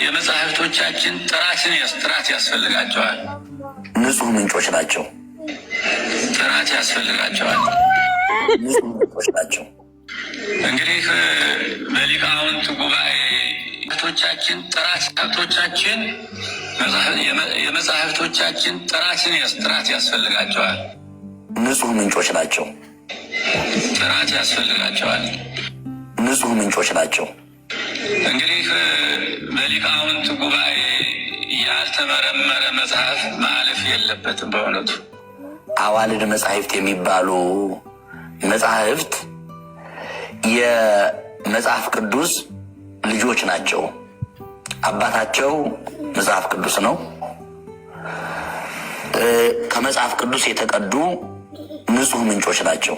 የመጻሕፍቶቻችን ጥራት ያስፈልጋቸዋል። ንጹህ ምንጮች ናቸው። ጥራት ያስፈልጋቸዋል። ንጹህ ምንጮች ናቸው። እንግዲህ በሊቃውንት ጉባኤ ቶቻችን የመጻሕፍቶቻችን ጥራት ያስፈልጋቸዋል። ንጹህ ምንጮች ናቸው። ጥራት ያስፈልጋቸዋል። ንጹህ ምንጮች ናቸው። እንግዲህ በሊቃውንት ጉባኤ ያልተመረመረ መጽሐፍ ማለፍ የለበትም። በእውነቱ አዋልድ መጻሕፍት የሚባሉ መጻሕፍት የመጽሐፍ ቅዱስ ልጆች ናቸው። አባታቸው መጽሐፍ ቅዱስ ነው። ከመጽሐፍ ቅዱስ የተቀዱ ንጹህ ምንጮች ናቸው።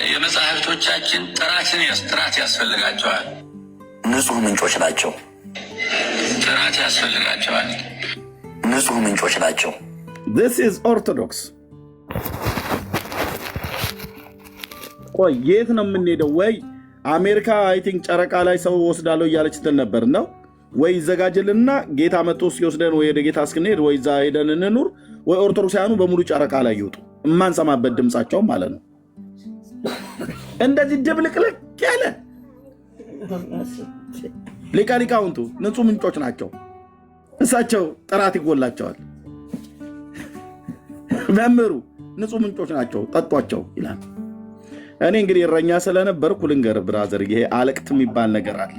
የመጻሕፍቶቻችን ጥራት ያስፈልጋቸዋል። ንጹህ ምንጮች ናቸው። ጥራት ያስፈልጋቸዋል። ንጹህ ምንጮች ናቸው። This is Orthodox. ቆይ የት ነው የምንሄደው? ወይ አሜሪካ አይ ቲንክ ጨረቃ ላይ ሰው ወስዳለሁ እያለች ትል ነበር ነው ወይ ይዘጋጅልና ጌታ መጥቶ ሲወስደን ወይ ወደ ጌታ እስክንሄድ ወይ እዛ ሄደን እንኑር፣ ወይ ኦርቶዶክሳውያኑ በሙሉ ጨረቃ ላይ ይወጡ የማንሰማበት ድምፃቸው ማለት ነው። እንደዚህ ድብልቅልቅ ያለ ሊቃውንቱ ንጹህ ምንጮች ናቸው። እሳቸው ጥራት ይጎላቸዋል። መምህሩ ንጹህ ምንጮች ናቸው ጠጧቸው ይላል። እኔ እንግዲህ እረኛ ስለነበርኩ ልንገር ብራዘር፣ ይሄ አለቅት የሚባል ነገር አለ።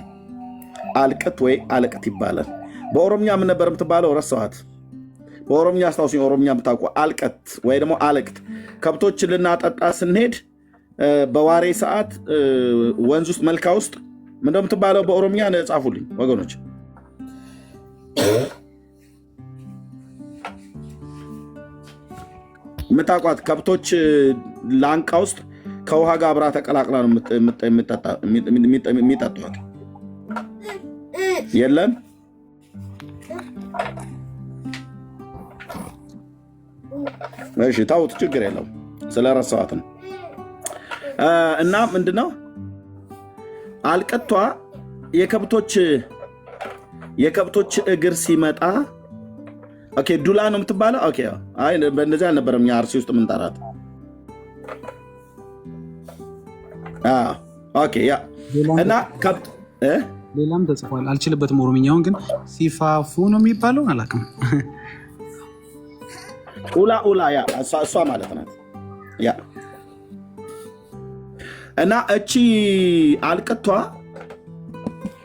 አልቅት ወይ አለቅት ይባላል። በኦሮምኛ ምን ነበር የምትባለው? ረሳኋት። በኦሮምኛ አስታውሱኝ። ኦሮምኛ የምታውቁ አልቀት ወይ ደግሞ አለቅት። ከብቶች ልናጠጣ ስንሄድ በዋሬ ሰዓት ወንዝ ውስጥ መልካ ውስጥ ምን እንደምትባለው በኦሮምኛ ጻፉልኝ ወገኖች። የምታውቋት ከብቶች ላንቃ ውስጥ ከውሃ ጋር አብራ ተቀላቅላ ነው የሚጠጧት። የለም እሺ ታውት ችግር የለው ስለረሳኋት ነው። እና ምንድነው አልቀቷ የከብቶች እግር ሲመጣ ኦኬ ዱላ ነው የምትባለው። ኦኬ አይ በእንደዚህ አልነበረም እኛ አርሲ ውስጥ የምንጠራት። ኦኬ ያ እና ከብት ሌላም ተጽፏል። አልችልበትም ኦሮምኛውን ግን ሲፋፉ ነው የሚባለው አላውቅም። ኡላ ያ እሷ ማለት ናት ያ። እና እቺ አልቅቷ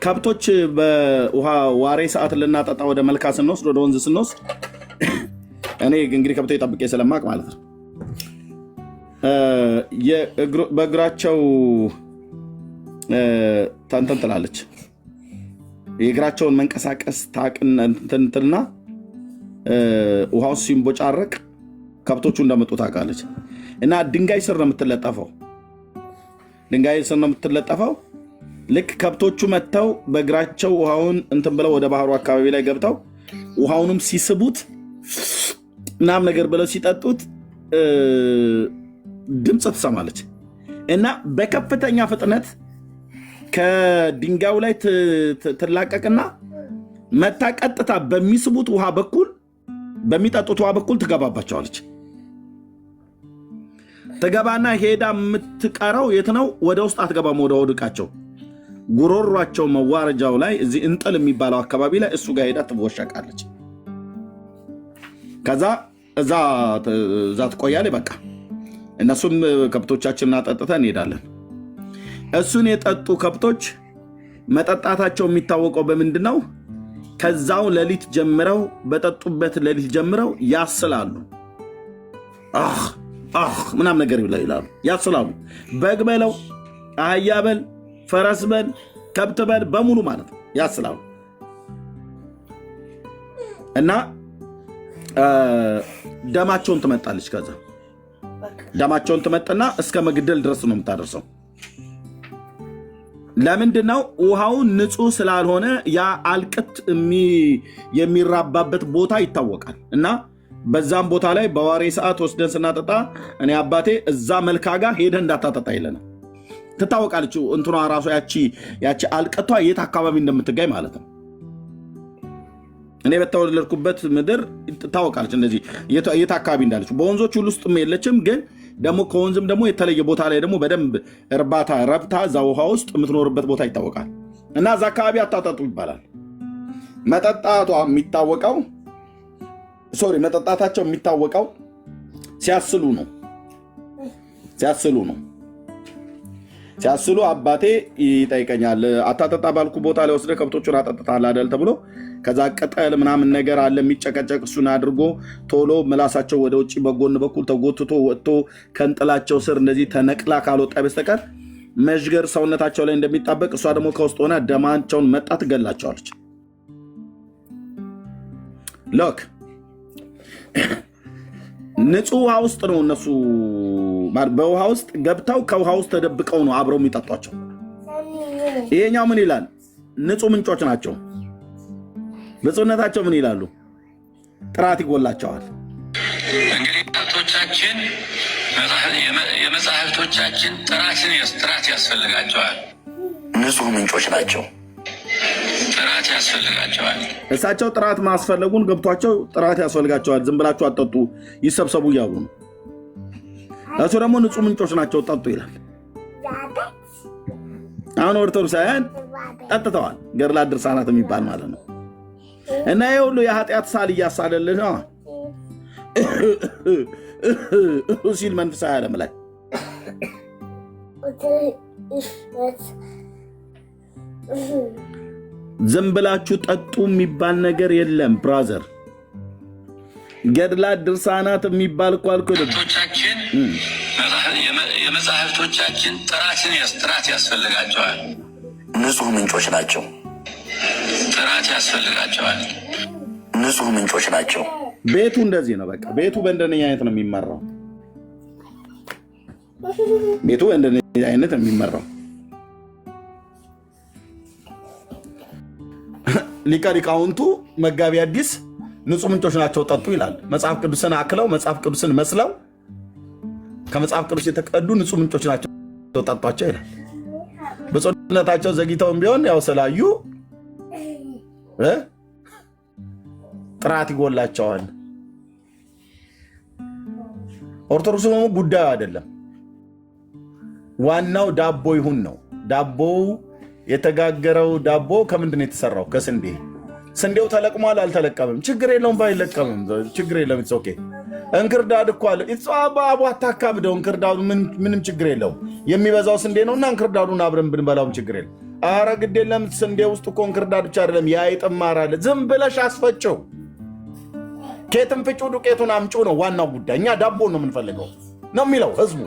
ከብቶች በውሃ ዋሬ ሰዓት ልናጠጣ ወደ መልካ ስንወስድ ወደ ወንዝ ስንወስድ እኔ እንግዲህ ከብቶች ጠብቄ ስለማቅ ማለት ነው በእግራቸው ተንተን ትላለች። የእግራቸውን መንቀሳቀስ ታቅንትና ውሃው ሲንቦጫረቅ ከብቶቹ እንደመጡ ታውቃለች። እና ድንጋይ ስር ነው የምትለጠፈው። ልክ ከብቶቹ መጥተው በእግራቸው ውሃውን እንትን ብለው ወደ ባህሩ አካባቢ ላይ ገብተው ውሃውንም ሲስቡት ምናምን ነገር ብለው ሲጠጡት ድምፅ ትሰማለች። እና በከፍተኛ ፍጥነት ከድንጋዩ ላይ ትላቀቅና መታ ቀጥታ በሚስቡት ውሃ በኩል በሚጠጡት ውሃ በኩል ትገባባቸዋለች። ትገባና ሄዳ የምትቀረው የት ነው? ወደ ውስጥ አትገባም። ወደ ወድቃቸው ጉሮሯቸው መዋረጃው ላይ እዚህ እንጥል የሚባለው አካባቢ ላይ እሱ ጋር ሄዳ ትወሸቃለች። ከዛ እዛ ትቆያለች። በቃ እነሱም ከብቶቻችንን አጠጥተን እንሄዳለን። እሱን የጠጡ ከብቶች መጠጣታቸው የሚታወቀው በምንድን ነው? ከዛው ሌሊት ጀምረው በጠጡበት ሌሊት ጀምረው ያስላሉ። ምናም ነገር ይላሉ፣ ያስላሉ። በግ በለው አህያ በል ፈረስ በል ከብት በል በሙሉ ማለት ነው ያስላሉ። እና ደማቸውን ትመጣለች። ከዛ ደማቸውን ትመጥና እስከ መግደል ድረስ ነው የምታደርሰው። ለምንድነው? ውሃው ንጹህ ስላልሆነ ያ አልቅት የሚራባበት ቦታ ይታወቃል። እና በዛም ቦታ ላይ በዋሬ ሰዓት ወስደን ስናጠጣ እኔ አባቴ እዛ መልካ ጋር ሄደህ እንዳታጠጣ ይለናል። ትታወቃለች። እንትኗ ራሱ ያቺ አልቀቷ የት አካባቢ እንደምትገኝ ማለት ነው። እኔ በተወለድኩበት ምድር ትታወቃለች። እንደዚህ የት አካባቢ እንዳለች በወንዞች ሁሉ ውስጥ የለችም። ግን ደግሞ ከወንዝም ደግሞ የተለየ ቦታ ላይ ደግሞ በደንብ እርባታ ረብታ እዛ ውሃ ውስጥ የምትኖርበት ቦታ ይታወቃል። እና እዛ አካባቢ አታጠጡ ይባላል። መጠጣታቸው የሚታወቀው ሲያስሉ ነው። ሲያስሉ አባቴ ይጠይቀኛል፣ አታጠጣ ባልኩ ቦታ ላይ ወስደህ ከብቶቹን አጠጥታል አይደል ተብሎ ከዛ ቅጠል ምናምን ነገር አለ የሚጨቀጨቅ፣ እሱን አድርጎ ቶሎ ምላሳቸው ወደ ውጭ በጎን በኩል ተጎትቶ ወጥቶ ከንጥላቸው ስር እንደዚህ ተነቅላ ካልወጣ በስተቀር መዥገር ሰውነታቸው ላይ እንደሚጣበቅ እሷ ደግሞ ከውስጥ ሆና ደማቸውን መጣ ትገላቸዋለች። ሎክ ንጹህ ውሃ ውስጥ ነው እነሱ በውሃ ውስጥ ገብተው ከውሃ ውስጥ ተደብቀው ነው አብረው የሚጠጧቸው። ይሄኛው ምን ይላል? ንጹህ ምንጮች ናቸው። ንጹህነታቸው ምን ይላሉ? ጥራት ይጎላቸዋል። እንግዲህ የመጽሐፍቶቻችን ጥራት ያስፈልጋቸዋል። ንጹህ ምንጮች ናቸው። ጥራት ያስፈልጋቸዋል። እሳቸው ጥራት ማስፈለጉን ገብቷቸው ጥራት ያስፈልጋቸዋል። ዝም ብላችሁ አጠጡ ይሰብሰቡ እያሉ ነው። እሱ ደግሞ ንጹህ ምንጮች ናቸው ጠጡ ይላል። አሁን ኦርቶዶክሳውያን ጠጥተዋል። ገድላት ድርሳናት የሚባል ማለት ነው። እና ይህ ሁሉ የኃጢአት ሳል እያሳለልህ ነው ሲል መንፈሳዊ ዓለም ላይ ዝም ብላችሁ ጠጡ የሚባል ነገር የለም ብራዘር። ገድላት ድርሳናት የሚባል እኮ አልኩህ። የመጽሐፍቶቻችን ጥራት ያስፈልጋቸዋል። ንጹህ ምንጮች ናቸው። ጥራት ያስፈልጋቸዋል። ንጹህ ምንጮች ናቸው። ቤቱ እንደዚህ ነው። በቃ ቤቱ በእንደነኛ አይነት ነው የሚመራው። ቤቱ በእንደነኛ አይነት ነው የሚመራው። ሊቀ ሊቃውንቱ መጋቢ አዲስ ንጹህ ምንጮች ናቸው ጠጡ ይላል። መጽሐፍ ቅዱስን አክለው መጽሐፍ ቅዱስን መስለው ከመጽሐፍ ቅዱስ የተቀዱ ንጹህ ምንጮች ናቸው ጠጧቸው ይላል። ብፁዕነታቸው ዘግይተውም ቢሆን ያው ስላዩ ጥራት ይጎላቸዋል። ኦርቶዶክስ ደግሞ ጉዳዩ አይደለም፣ ዋናው ዳቦ ይሁን ነው። ዳቦው የተጋገረው ዳቦ ከምንድን ነው የተሰራው? ከስንዴ። ስንዴው ተለቅሟል አልተለቀምም? ችግር የለውም ባይለቀምም ችግር የለም። ኦኬ። እንክርዳድ እኮ አለ። አቡ አታካብደው። እንክርዳዱ ምንም ችግር የለውም። የሚበዛው ስንዴ ነውና እንክርዳዱን አብረን ብንበላውም ችግር የለም። አረ ግድ የለም። ስንዴ ውስጥ እኮ እንክርዳድ ብቻ አይደለም የአይጥም ማር አለ። ዝም ብለሽ አስፈጭው። ኬትም ፍጩ፣ ዱቄቱን አምጩ ነው ዋናው ጉዳይ። እኛ ዳቦ ነው የምንፈልገው ነው የሚለው ህዝቡ።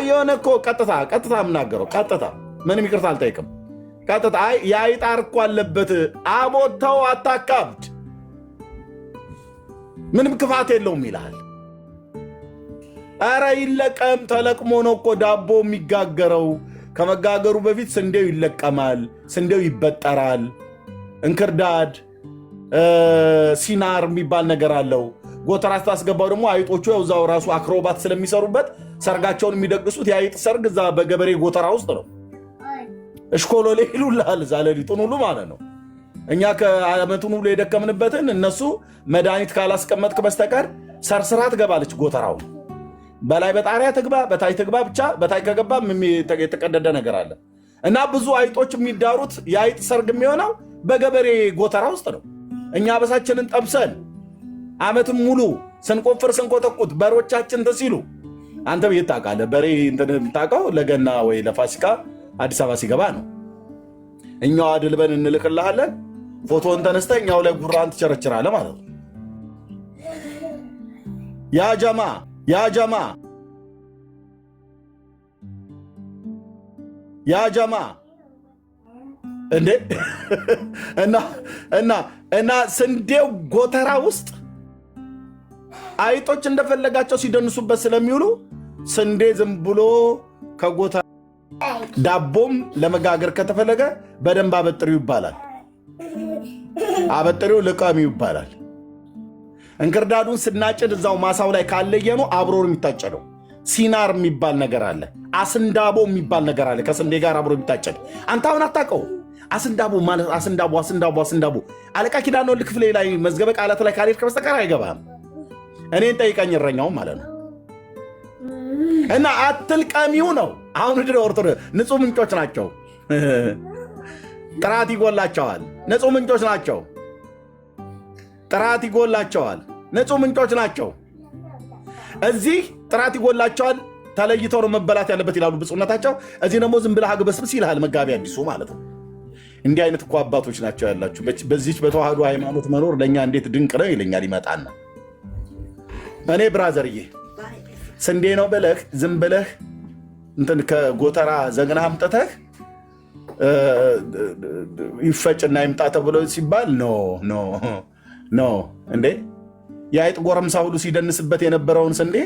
የሆነ እኮ ቀጥታ የምናገረው ቀጥታ ምንም ይቅርታ አልጠይቅም። ቀጥታ የአይጥ አር እኮ አለበት። አቦታው አታካብድ፣ ምንም ክፋት የለውም ይልሃል። አረ ይለቀም። ተለቅሞ ነው እኮ ዳቦ የሚጋገረው። ከመጋገሩ በፊት ስንዴው ይለቀማል፣ ስንዴው ይበጠራል። እንክርዳድ ሲናር የሚባል ነገር አለው። ጎተራ ስታስገባው ደግሞ አይጦቹ እዛው ራሱ አክሮባት ስለሚሰሩበት ሰርጋቸውን የሚደግሱት የአይጥ ሰርግ እዛ በገበሬ ጎተራ ውስጥ ነው። እሽኮሎ ላይ ይሉልሃል እዛ ሌሊቱን ሁሉ ማለት ነው። እኛ ከዓመቱን ሁሉ የደከምንበትን እነሱ መድኃኒት ካላስቀመጥክ በስተቀር ሰርስራ ትገባለች ጎተራው። በላይ በጣሪያ ትግባ በታይ ትግባ፣ ብቻ በታይ ከገባ የተቀደደ ነገር አለ። እና ብዙ አይጦች የሚዳሩት የአይጥ ሰርግ የሚሆነው በገበሬ ጎተራ ውስጥ ነው። እኛ በሳችንን ጠብሰን ዓመትን ሙሉ ስንቆፍር ስንቆጠቁት በሮቻችን ተሲሉ። አንተ ቤት ታውቃለህ፣ በሬ የምታውቀው ለገና ወይ ለፋሲካ አዲስ አበባ ሲገባ ነው። እኛው አድልበን እንልክልሃለን። ፎቶን ተነስተህ እኛው ላይ ጉራን ትቸረችራለህ ማለት ነው። ያ ጀማ እንዴ! እና ስንዴው ጎተራ ውስጥ አይጦች እንደፈለጋቸው ሲደንሱበት ስለሚውሉ ስንዴ ዝም ብሎ ከጎተራ ዳቦም ለመጋገር ከተፈለገ በደንብ አበጥሪው ይባላል። አበጥሪው ልቀሚው ይባላል። እንክርዳዱን ስናጭድ እዛው ማሳው ላይ ካለየኑ አብሮ ነው የሚታጨደው። ሲናር የሚባል ነገር አለ። አስንዳቦ የሚባል ነገር አለ፣ ከስንዴ ጋር አብሮ የሚታጨድ። አንተ አሁን አታውቀው። አስንዳቦ ማለት አስንዳቦ አለቃ ኪዳነ ወልድ ክፍሌ ላይ መዝገበ ቃላት ላይ ካልሄድክ በስተቀር አይገባም። እኔን ጠይቀኝ እረኛውም ማለት ነው። እና አትልቀሚው ነው። አሁን ኦርቶዶክስ ንጹህ ምንጮች ናቸው፣ ጥራት ይጎላቸዋል። ንጹህ ምንጮች ናቸው፣ ጥራት ይጎላቸዋል። ንጹህ ምንጮች ናቸው። እዚህ ጥራት ይጎላቸዋል፣ ተለይተው ነው መበላት ያለበት ይላሉ ብፁዕነታቸው። እዚህ ደግሞ ዝም ብለህ አግበስብስ ይልሃል መጋቢ አዲሱ ማለት ነው። እንዲህ አይነት እኮ አባቶች ናቸው ያላችሁ። በዚች በተዋህዶ ሃይማኖት መኖር ለእኛ እንዴት ድንቅ ነው ይለኛል ይመጣና። እኔ ብራዘርዬ ስንዴ ነው ብለህ ዝም ብለህ እንትን ከጎተራ ዘግነህ አምጥተህ ይፈጭና ይምጣ ተብሎ ሲባል ኖ እንዴ የአይጥ ጎረምሳ ሁሉ ሲደንስበት የነበረውን ስንዴ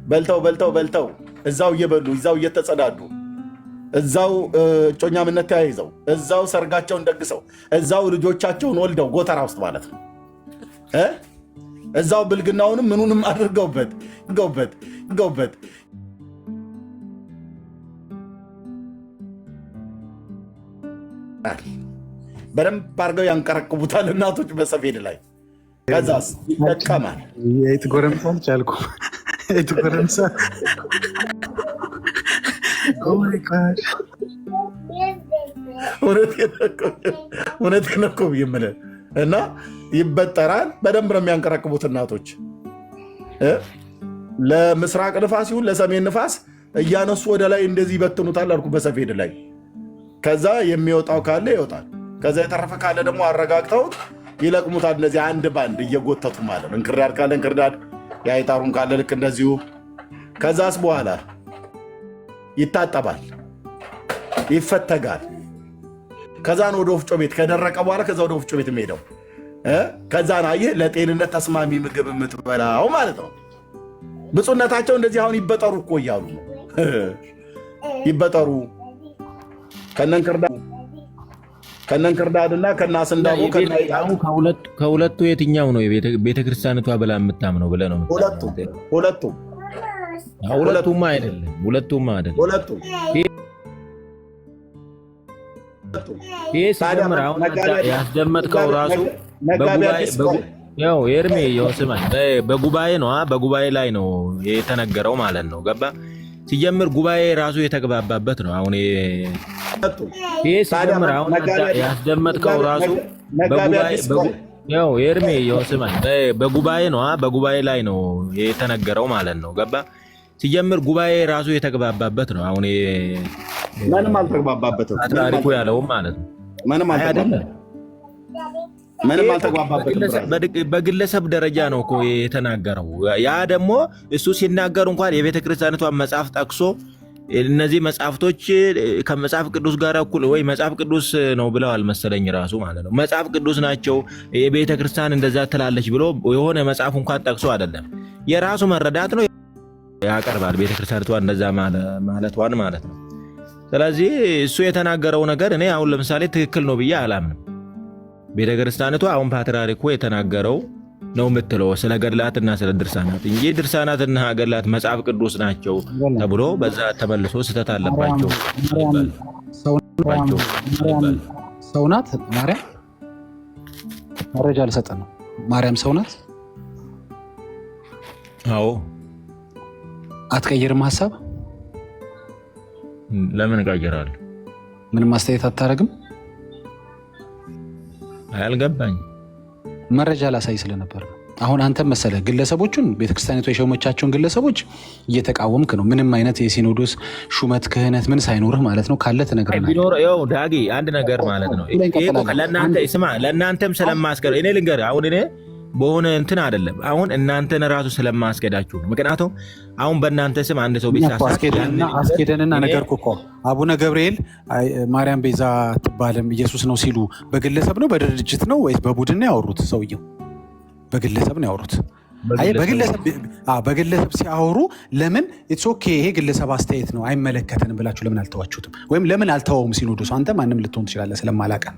በልተው እዛው እየበሉ እዛው እየተጸዳዱ እዛው እጮኛምነት ተያይዘው እዛው ሰርጋቸውን ደግሰው እዛው ልጆቻቸውን ወልደው ጎተራ ውስጥ ማለት ነው እዛው ብልግናውንም ምኑንም አድርገውበት በደንብ አድርገው ያንቀረቅቡታል እናቶች በሰፌድ ላይ። ከዛስ ይጠቀማል። የት ጎረምሳ ቻልኩ የት ጎረምሳ እውነቴን እኮ የምልህ እና ይበጠራል። በደንብ ነው የሚያንቀረቅቡት እናቶች። ለምስራቅ ንፋስ ይሁን ለሰሜን ንፋስ እያነሱ ወደ ላይ እንደዚህ ይበትኑታል አልኩ በሰፌድ ላይ። ከዛ የሚወጣው ካለ ይወጣል። ከዛ የተረፈ ካለ ደግሞ አረጋግተው ይለቅሙታል። እነዚህ አንድ ባንድ እየጎተቱ ማለት ነው። እንክርዳድ ካለ እንክርዳድ፣ የአይጣሩን ካለ ልክ እንደዚሁ። ከዛስ በኋላ ይታጠባል፣ ይፈተጋል። ከዛን ወደ ወፍጮ ቤት ከደረቀ በኋላ ከዛ ወደ ወፍጮ ቤት የሚሄደው ከዛን አየህ ለጤንነት ተስማሚ ምግብ የምትበላው ማለት ነው። ብፁዕነታቸው እንደዚህ አሁን ይበጠሩ እኮ እያሉ ነው። ይበጠሩ ከነንክርዳድና ከናስንዳቡ ከሁለቱ የትኛው ነው ቤተክርስቲያኒቷ ብላ የምታምነው ብለህ ነው? ሁለቱም አይደለም። ይህ ሲጀምር አሁን ያስደመጥከው ራሱ ኤርሜ ይወስማል በጉባኤ ነው። በጉባኤ ላይ ነው የተነገረው ማለት ነው። ገባ ሲጀምር ጉባኤ ራሱ የተግባባበት ነው። አሁን ይህ ሲጀምር አሁን ያስደመጥከው ራሱ ኤርሜ ይወስማል በጉባኤ ነው። በጉባኤ ላይ ነው የተነገረው ማለት ነው። ገባ ሲጀምር ጉባኤ ራሱ የተግባባበት ነው። አሁን ምንም አልተግባባበትም ታሪኩ ያለውም ማለት ነው። ምንም አልተግባባበትም። በግለሰብ ደረጃ ነው እኮ የተናገረው። ያ ደግሞ እሱ ሲናገር እንኳን የቤተ ክርስቲያኒቷን መጽሐፍ ጠቅሶ እነዚህ መጽሐፍቶች ከመጽሐፍ ቅዱስ ጋር እኩል ወይ መጽሐፍ ቅዱስ ነው ብለዋል መሰለኝ ራሱ ማለት ነው። መጽሐፍ ቅዱስ ናቸው የቤተ ክርስቲያን እንደዛ ትላለች ብሎ የሆነ መጽሐፍ እንኳን ጠቅሶ አይደለም፣ የራሱ መረዳት ነው ያቀርባል ቤተክርስቲያኒቷ እንደዛ ማለቷን ማለት ነው። ስለዚህ እሱ የተናገረው ነገር እኔ አሁን ለምሳሌ ትክክል ነው ብዬ አላምንም። ቤተክርስቲያኒቷ አሁን ፓትርያርኩ የተናገረው ነው የምትለው ስለ ገድላትና ስለ ድርሳናት እንጂ ድርሳናትና ገድላት መጽሐፍ ቅዱስ ናቸው ተብሎ በዛ ተመልሶ ስህተት አለባቸው። ሰው ናት ማርያም፣ መረጃ ልሰጥ ነው። ማርያም ሰው ናት። አዎ አትቀይርም ሀሳብ። ለምን እቀይራለሁ? ምንም አስተያየት አታረግም? አልገባኝ። መረጃ ላሳይ ስለነበር ነው። አሁን አንተ መሰለህ ግለሰቦቹን ቤተክርስቲያኒቷ የሾመቻቸውን ግለሰቦች እየተቃወምክ ነው። ምንም አይነት የሲኖዶስ ሹመት ክህነት ምን ሳይኖርህ ማለት ነው። ካለ ትነግረናለህ። ይኸው ዳጊ አንድ ነገር ማለት ነው። ለእናንተም ስለማስገድ እኔ ልንገርህ። አሁን እኔ በሆነ እንትን አይደለም። አሁን እናንተን ራሱ ስለማስገዳችሁ ነው። ምክንያቱም አሁን በእናንተ ስም አንድ ሰው አስኬደንና ነገርኩ እኮ አቡነ ገብርኤል ማርያም ቤዛ አትባልም ኢየሱስ ነው ሲሉ በግለሰብ ነው በድርጅት ነው ወይስ በቡድን ነው ያወሩት? ሰውየው በግለሰብ ነው ያወሩት። በግለሰብ ሲያወሩ ለምን ኢትስ ኦኬ ይሄ ግለሰብ አስተያየት ነው አይመለከተንም ብላችሁ ለምን አልተዋችሁትም? ወይም ለምን አልተዋውም ሲኖዶሱ? አንተ ማንም ልትሆን ትችላለህ ስለማላውቅ ነው።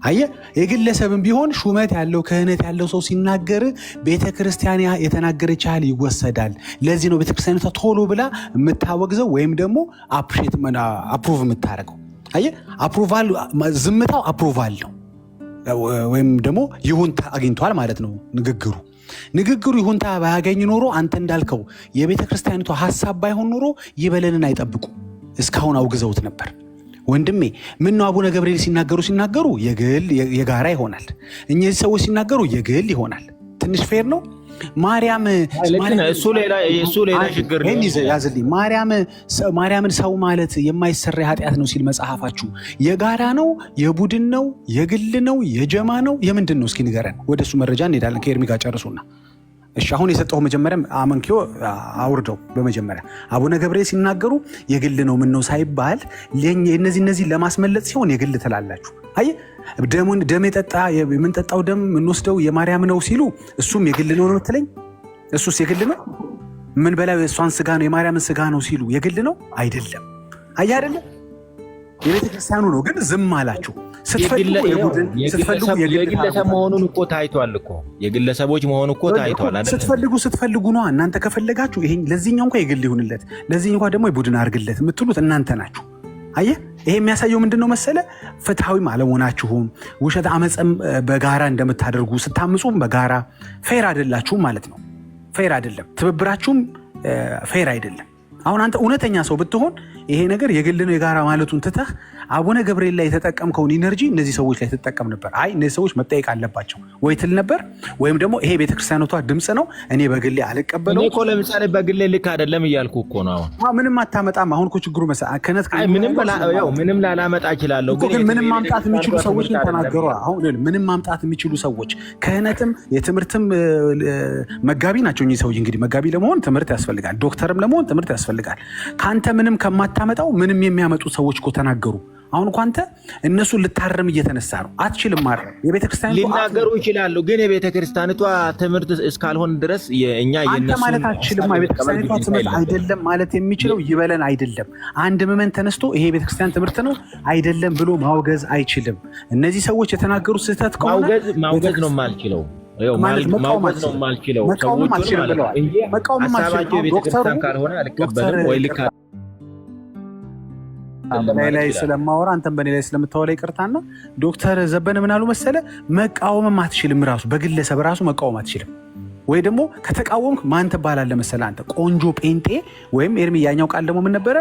አየህ የግለሰብም ቢሆን ሹመት ያለው ክህነት ያለው ሰው ሲናገር ቤተክርስቲያን የተናገረች ያህል ይወሰዳል። ለዚህ ነው ቤተክርስቲያኒቷ ቶሎ ብላ የምታወግዘው ወይም ደግሞ አፕሩቭ የምታደርገው። አየህ አፕሩቫል ዝምታው አፕሩቫል ነው ወይም ደግሞ ይሁንታ አግኝቷል ማለት ነው። ንግግሩ ይሁንታ ባያገኝ ኖሮ አንተ እንዳልከው የቤተክርስቲያኒቷ ሐሳብ ባይሆን ኖሮ ይበለንን አይጠብቁ እስካሁን አውግዘውት ነበር። ወንድሜ ምን ነው አቡነ ገብርኤል ሲናገሩ የግል የጋራ ይሆናል። እነዚህ ሰዎች ሲናገሩ የግል ይሆናል። ትንሽ ፌር ነው። ማርያም እሱ ሌላ ችግር ያዝልኝ። ማርያምን ሰው ማለት የማይሰራ ኃጢአት ነው ሲል መጽሐፋችሁ የጋራ ነው፣ የቡድን ነው፣ የግል ነው፣ የጀማ ነው፣ የምንድን ነው? እስኪ ንገረን። ወደሱ መረጃ እንሄዳለን። ከኤርሚ ጋር ጨርሱና እሺ። አሁን የሰጠው መጀመሪያ አመንኪዮ አውርደው። በመጀመሪያ አቡነ ገብርኤል ሲናገሩ የግል ነው ምን ነው ሳይባል እነዚህ ለማስመለጥ ሲሆን የግል ትላላችሁ። አየህ ደም የምንጠጣው ደም የምንወስደው የማርያም ነው ሲሉ እሱም የግል ነው የምትለኝ? እሱስ የግል ነው? ምን በላይ እሷን ስጋ ነው የማርያምን ስጋ ነው ሲሉ የግል ነው አይደለም? አየህ አይደለም? የቤተክርስቲያኑ ነው ግን ዝም አላችሁ። የግለሰብ መሆኑን እኮ ታይቷል እኮ የግለሰቦች መሆኑ እኮ ታይቷል አይደል? ስትፈልጉ ነው። እናንተ ከፈለጋችሁ ይሄ ለዚህኛው እንኳን የግል ይሁንለት ለዚህኛው እንኳን ደግሞ የቡድን አድርግለት የምትሉት እናንተ ናችሁ። አየህ ይሄ የሚያሳየው ምንድነው መሰለ? ፍትሃዊም አለመሆናችሁም፣ ውሸት አመፀም በጋራ እንደምታደርጉ ስታምፁም በጋራ ፌር አይደላችሁም ማለት ነው። ፌር አይደለም ትብብራችሁም ፌር አይደለም። አሁን አንተ እውነተኛ ሰው ብትሆን ይሄ ነገር የግል ነው የጋራ ማለቱን ትተህ አቡነ ገብርኤል ላይ የተጠቀምከውን ኢነርጂ እነዚህ ሰዎች ላይ ተጠቀም ነበር። አይ እነዚህ ሰዎች መጠየቅ አለባቸው ወይ ትል ነበር። ወይም ደግሞ ይሄ ቤተክርስቲያኖቷ ድምፅ ነው እኔ በግሌ አልቀበለው። እኔ እኮ ለምሳሌ በግሌ ልክ አይደለም እያልኩ እኮ ነው። አሁን ምንም አታመጣም። አሁን እኮ ችግሩ ምንም ላላመጣ እችላለሁ፣ ግን ምንም ማምጣት የሚችሉ ሰዎች ተናገሩ። አሁን ምንም ማምጣት የሚችሉ ሰዎች ክህነትም የትምህርትም መጋቢ ናቸው እኚህ ሰዎች። እንግዲህ መጋቢ ለመሆን ትምህርት ያስፈልጋል፣ ዶክተርም ለመሆን ትምህርት ያስፈልጋል። ከአንተ ምንም ከማታመጣው ምንም የሚያመጡ ሰዎች እኮ ተናገሩ። አሁን እኮ አንተ እነሱን ልታረም እየተነሳ ነው። አትችልም ማረም። የቤተክርስቲያኒቷ ሊናገሩ ይችላሉ፣ ግን የቤተክርስቲያኒቷ ትምህርት እስካልሆን ድረስ እኛ አንተ ማለት አትችልም። የቤተክርስቲያኒቷ ትምህርት አይደለም ማለት የሚችለው ይበለን አይደለም። አንድ ምዕመን ተነስቶ ይሄ የቤተክርስቲያን ትምህርት ነው አይደለም ብሎ ማውገዝ አይችልም። እነዚህ ሰዎች የተናገሩት ስህተት ከሆነ ማውገዝ ነው የማልችለው ሰዎቹን ማለት ነው እንጂ ሀሳባቸው የቤተክርስቲያን ካልሆነ አልቀበልም ወይ ልካ በላይ ላይ ስለማወራ አንተም በኔ ላይ ስለምታወራ ይቅርታና ዶክተር ዘበነ ምን አሉ መሰለ? መቃወምም አትችልም። ራሱ በግለሰብ ራሱ መቃወም አትችልም። ወይ ደግሞ ከተቃወምክ ማን ትባላለህ መሰለህ? አንተ ቆንጆ ጴንጤ ወይም ኤርሚ ያኛው ቃል ደግሞ ምን ነበረ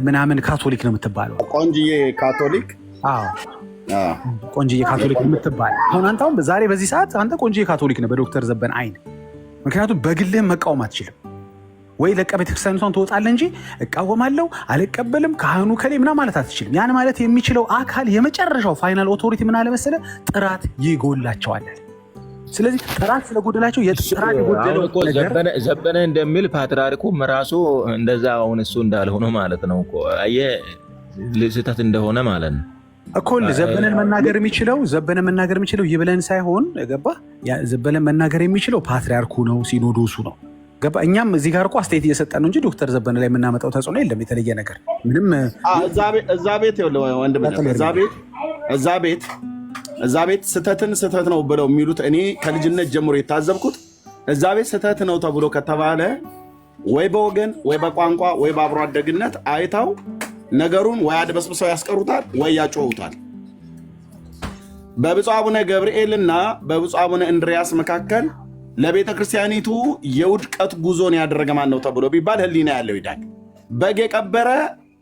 ምናምን ካቶሊክ ነው የምትባለው። ቆንጆዬ ካቶሊክ። አዎ ቆንጆዬ ካቶሊክ የምትባለው። አንተ ዛሬ በዚህ ሰዓት አንተ ቆንጆዬ ካቶሊክ ነህ በዶክተር ዘበነ አይን። ምክንያቱም በግልህም መቃወም አትችልም። ወይ ለቀ ቤተክርስቲያኒቷን ትወጣለህ እንጂ እቃወማለሁ አልቀበልም ካህኑ ከሌ ምናምን ማለት አትችልም። ያን ማለት የሚችለው አካል የመጨረሻው ፋይናል ኦቶሪቲ ምን አለ መሰለህ? ጥራት ይጎላቸዋል። ስለዚህ ጥራት ስለጎደላቸው የጥራት የጎደለው ዘበነ እንደሚል ፓትርያርኩም ራሱ እንደዛ አሁን እሱ እንዳልሆነ ማለት ነው እኮ አየህ፣ ስህተት እንደሆነ ማለት ነው እኮ። ዘበነን መናገር የሚችለው ይብለን ሳይሆን ገባ። ዘበነን መናገር የሚችለው ፓትርያርኩ ነው፣ ሲኖዶሱ ነው። ገባ። እኛም እዚህ ጋር እኮ አስተያየት እየሰጠን ነው እንጂ ዶክተር ዘበነ ላይ የምናመጣው ተጽዕኖ የለም። የተለየ ነገር ምንም እዛ ቤት ስህተትን ስህተት ነው ብለው የሚሉት እኔ ከልጅነት ጀምሮ የታዘብኩት እዛ ቤት ስህተት ነው ተብሎ ከተባለ ወይ በወገን ወይ በቋንቋ ወይ በአብሮ አደግነት አይታው ነገሩን ወይ አድበስብሰው ያስቀሩታል ወይ ያጮሁታል። በብፁዕ አቡነ ገብርኤልና በብፁዕ አቡነ እንድርያስ መካከል ለቤተ ክርስቲያኒቱ የውድቀት ጉዞን ያደረገ ማን ነው ተብሎ ቢባል ህሊና ያለው ይዳል። በግ የቀበረ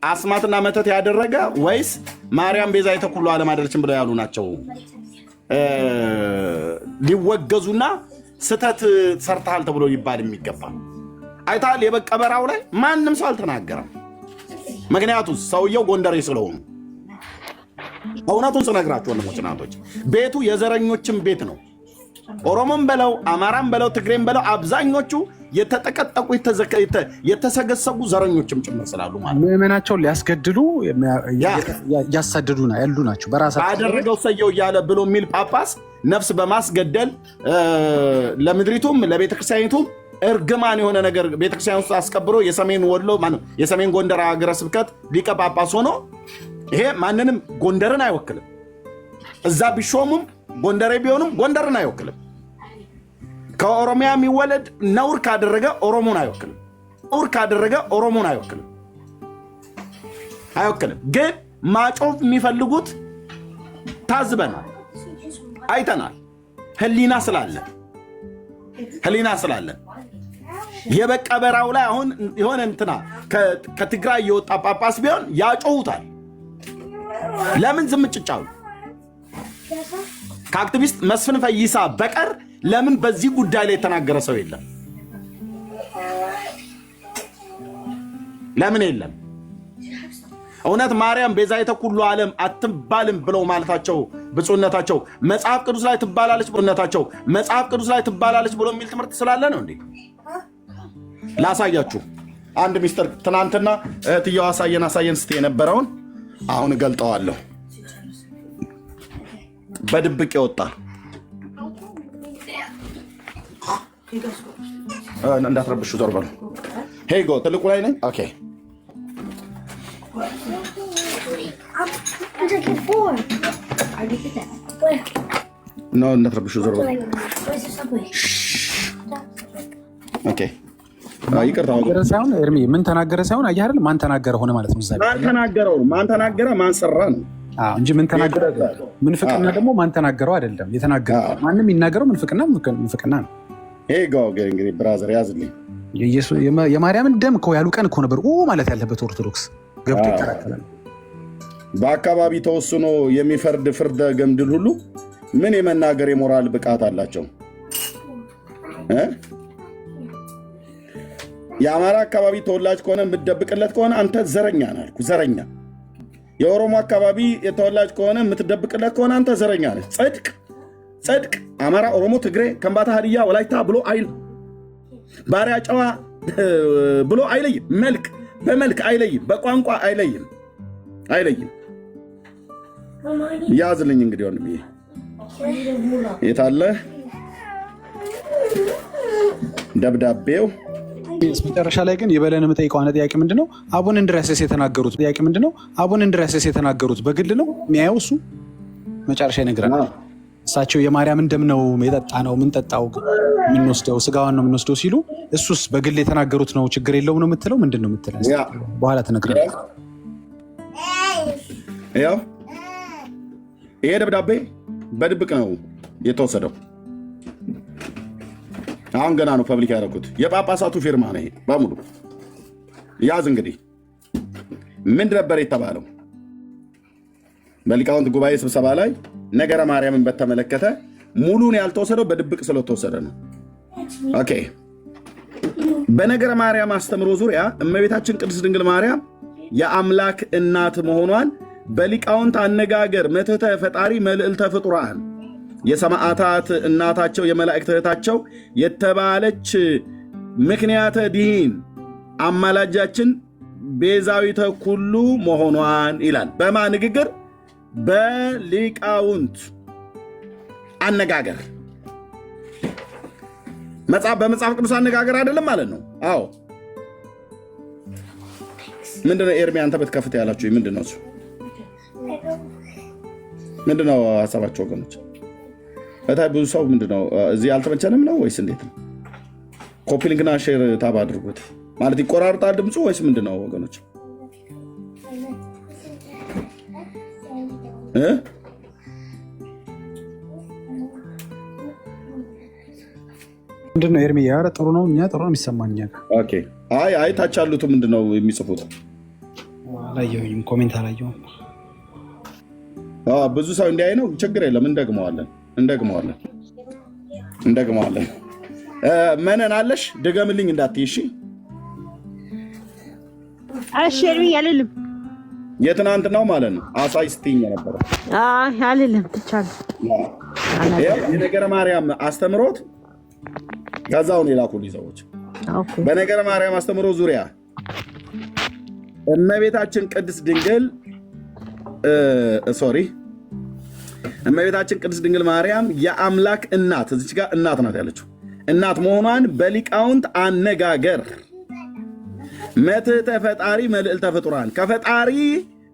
አስማትና መተት ያደረገ ወይስ ማርያም ቤዛዊተ ኩሉ ዓለም አይደለችም ብለው ያሉ ናቸው ሊወገዙና ስተት ሰርተሃል ተብሎ ይባል የሚገባ? አይታል የበቀበራው ላይ ማንም ሰው አልተናገረም። ምክንያቱም ሰውየው ጎንደሬ ስለሆኑ እውነቱን ስነግራችሁ ወንድሞች እናቶች፣ ቤቱ የዘረኞችም ቤት ነው። ኦሮሞም በለው አማራም በለው ትግሬም በለው አብዛኞቹ የተጠቀጠቁ የተሰገሰጉ ዘረኞችም ጭምር ስላሉ ማለት ነው። ምዕመናቸውን ሊያስገድሉ ያሳደዱ ያሉ ናቸው። በራሳቸው ባደረገው ሰየው እያለ ብሎ የሚል ጳጳስ ነፍስ በማስገደል ለምድሪቱም ለቤተክርስቲያኒቱም እርግማን የሆነ ነገር ቤተክርስቲያን ውስጥ አስቀብሮ የሰሜን ወሎ የሰሜን ጎንደር ሀገረ ስብከት ሊቀ ጳጳስ ሆኖ ይሄ ማንንም ጎንደርን አይወክልም። እዛ ቢሾሙም ጎንደሬ ቢሆንም ጎንደርን አይወክልም። ከኦሮሚያ የሚወለድ ነውር ካደረገ ኦሮሞን አይወክልም። ነውር ካደረገ ኦሮሞን አይወክልም። ግን ማጮፍ የሚፈልጉት ታዝበናል፣ አይተናል። ህሊና ስላለ የበቀበራው ላይ አሁን የሆነ እንትና ከትግራይ የወጣ ጳጳስ ቢሆን ያጮሁታል። ለምን ዝም ጭጫሉ? ከአክቲቪስት መስፍን ፈይሳ በቀር ለምን በዚህ ጉዳይ ላይ የተናገረ ሰው የለም? ለምን የለም? እውነት ማርያም ቤዛዊተ ኩሉ ዓለም አትባልም ብለው ማለታቸው ብፁዕነታቸው መጽሐፍ ቅዱስ ላይ ትባላለች ብፁዕነታቸው መጽሐፍ ቅዱስ ላይ ትባላለች ብሎ የሚል ትምህርት ስላለ ነው እንዴ? ላሳያችሁ አንድ ሚስጥር። ትናንትና እህትየው አሳየን ስትይ የነበረውን አሁን እገልጠዋለሁ። በድብቅ የወጣ እንዳትረብሹ ዞር በሉ። ሄጎ ትልቁ ላይ ነኝ። ኦኬ ኖ እንዳትረብሹ ዞር በሉ። ኦኬ ይቅርታ ሳይሆን ኤርሚ ምን ተናገረ ሳይሆን አየህ አይደል? ማን ተናገረ ሆነ ማለት ነው። ማን ተናገረ ማን ሰራ ነው እንጂ ምን ተናገረ ምንፍቅና ደግሞ ማን ተናገረው አይደለም። የተናገረ ማንም ይናገረው ምንፍቅና ነው። ሄጎ እንግዲህ ብራዘር ያዝልኝ። የማርያምን ደም እኮ ያሉ ቀን እኮ ነበር ማለት ያለበት ኦርቶዶክስ ገብቶ ይከራከራል። በአካባቢ ተወስኖ የሚፈርድ ፍርደ ገምድል ሁሉ ምን የመናገር የሞራል ብቃት አላቸው? የአማራ አካባቢ ተወላጅ ከሆነ የምትደብቅለት ከሆነ አንተ ዘረኛ ነህ አልኩ። ዘረኛ። የኦሮሞ አካባቢ የተወላጅ ከሆነ የምትደብቅለት ከሆነ አንተ ዘረኛ ነህ። ጽድቅ አማራ፣ ኦሮሞ፣ ትግሬ፣ ከምባታ፣ ሀዲያ፣ ወላይታ ብሎ አይል ባሪያ፣ ጨዋ ብሎ አይለይም። በመልክ አይለይም፣ በቋንቋ አይለይም። ያዝልኝ እንግዲህ ወንድም የታለ ደብዳቤው? መጨረሻ ላይ ግን የበለን የምጠይቀው አንድ ጥያቄ ምንድነው? አቡነ እንድርያስ የተናገሩት በግል ነው የሚያየው እሱ መጨረሻ ይነግረናል። እሳቸው የማርያምን ደም ነው የጠጣ ነው የምንጠጣው የምንወስደው ስጋዋን ነው የምንወስደው ሲሉ እሱስ በግል የተናገሩት ነው ችግር የለውም ነው የምትለው? ምንድን ነው የምትለው? በኋላ ትነግረናል። ያው ይሄ ደብዳቤ በድብቅ ነው የተወሰደው። አሁን ገና ነው ፐብሊክ ያደረጉት። የጳጳሳቱ ፊርማ ነው ይሄ በሙሉ። ያዝ እንግዲህ ምን ነበር የተባለው? በሊቃውንት ጉባኤ ስብሰባ ላይ ነገረ ማርያምን በተመለከተ ሙሉን ያልተወሰደው በድብቅ ስለተወሰደ ነው። ኦኬ። በነገረ ማርያም አስተምሮ ዙሪያ እመቤታችን ቅድስት ድንግል ማርያም የአምላክ እናት መሆኗን በሊቃውንት አነጋገር መትሕተ ፈጣሪ መልዕልተ ፍጡራን የሰማዕታት እናታቸው የመላእክት እህታቸው የተባለች ምክንያተ ዲን አማላጃችን ቤዛዊተ ኩሉ መሆኗን ይላል። በማ ንግግር? በሊቃውንት አነጋገር። በመጽሐፍ ቅዱስ አነጋገር አይደለም ማለት ነው። አዎ ምንድነው ኤርሚ አንተ በትከፍት ያላችሁ ምንድነው እሱ? ምንድነው ሀሳባቸው ወገኖች? እታይ ብዙ ሰው ምንድነው እዚህ አልተመቸንም ነው ወይስ እንዴት ነው? ኮፒ ሊንክና ሼር ታብ አድርጉት። ማለት ይቆራርጣል ድምፁ ወይስ ምንድነው ወገኖች? ምንድነው ኤርሚ? ኧረ ጥሩ ነው፣ እኛ ጥሩ ነው የሚሰማኝ። ኦኬ። አይ ታች ያሉት ምንድነው የሚጽፉት? አላየሁኝም፣ ኮሜንት አላየሁም። ብዙ ሰው እንዲያይ ነው። ችግር የለም፣ እንደግመዋለን። መነን አለሽ ድገምልኝ እንዳትይ እሺ። እሺ ኤርሚ አልልም። የትናንትናው ማለት ነው አሳይ ስትይኝ ነበር። አልልም ትቻለህ። የነገረ ማርያም አስተምሮት ከዛውን የላኩልኝ ሰዎች በነገረ ማርያም አስተምሮ ዙሪያ እመቤታችን ቅድስት ድንግል ማርያም የአምላክ እናት እዚች ጋር እናት ናት ያለችው እናት መሆኗን በሊቃውንት አነጋገር መትሕተ ፈጣሪ መልዕልተ ፍጡራን ከፈጣሪ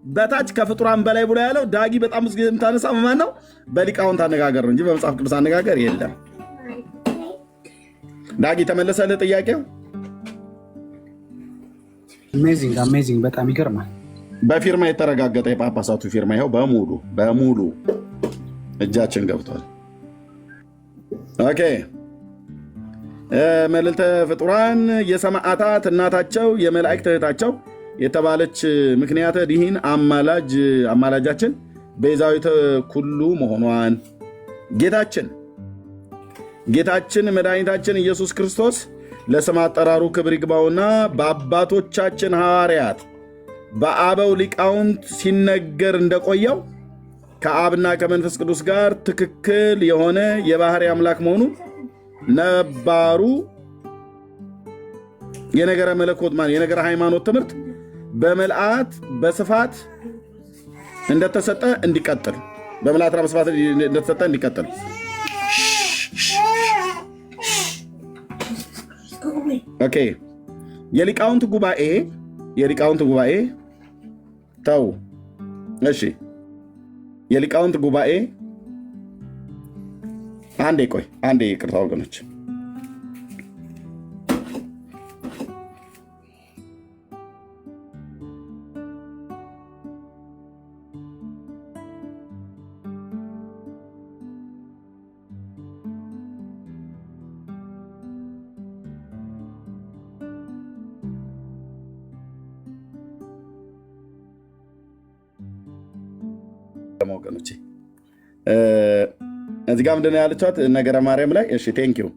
በታች ከፍጡራን በላይ ብሎ ያለው ዳጊ በጣም የምታነሳ ማን ነው? በሊቃውንት አነጋገር ነው እንጂ በመጽሐፍ ቅዱስ አነጋገር የለም። ዳጊ ተመለሰልህ ጥያቄው? አሜዚንግ በጣም ይገርማል። በፊርማ የተረጋገጠ የጳጳሳቱ ፊርማ ይኸው በሙሉ እጃችን ገብቷል። ኦኬ መልዕልተ ፍጡራን የሰማዕታት እናታቸው የመላእክት እህታቸው የተባለች ምክንያተ ድኂን አማላጃችን ቤዛዊተ ኩሉ መሆኗን ጌታችን መድኃኒታችን ኢየሱስ ክርስቶስ ለስም አጠራሩ ክብር ይግባውና በአባቶቻችን ሐዋርያት በአበው ሊቃውንት ሲነገር እንደቆየው ከአብና ከመንፈስ ቅዱስ ጋር ትክክል የሆነ የባህሪ አምላክ መሆኑን ነባሩ የነገረ መለኮት የነገረ ሃይማኖት ትምህርት በምልአት በስፋት እንደተሰጠ እንዲቀጥል ኦኬ የሊቃውንት ጉባኤ ተው። እሺ የሊቃውንት ጉባኤ አንዴ ይቅርታ ወገኖች። ወገኖቼ እዚህ ጋር ምንድን ነው ያለቻት ነገረ ማርያም ላይ? እሺ ቴንኪው።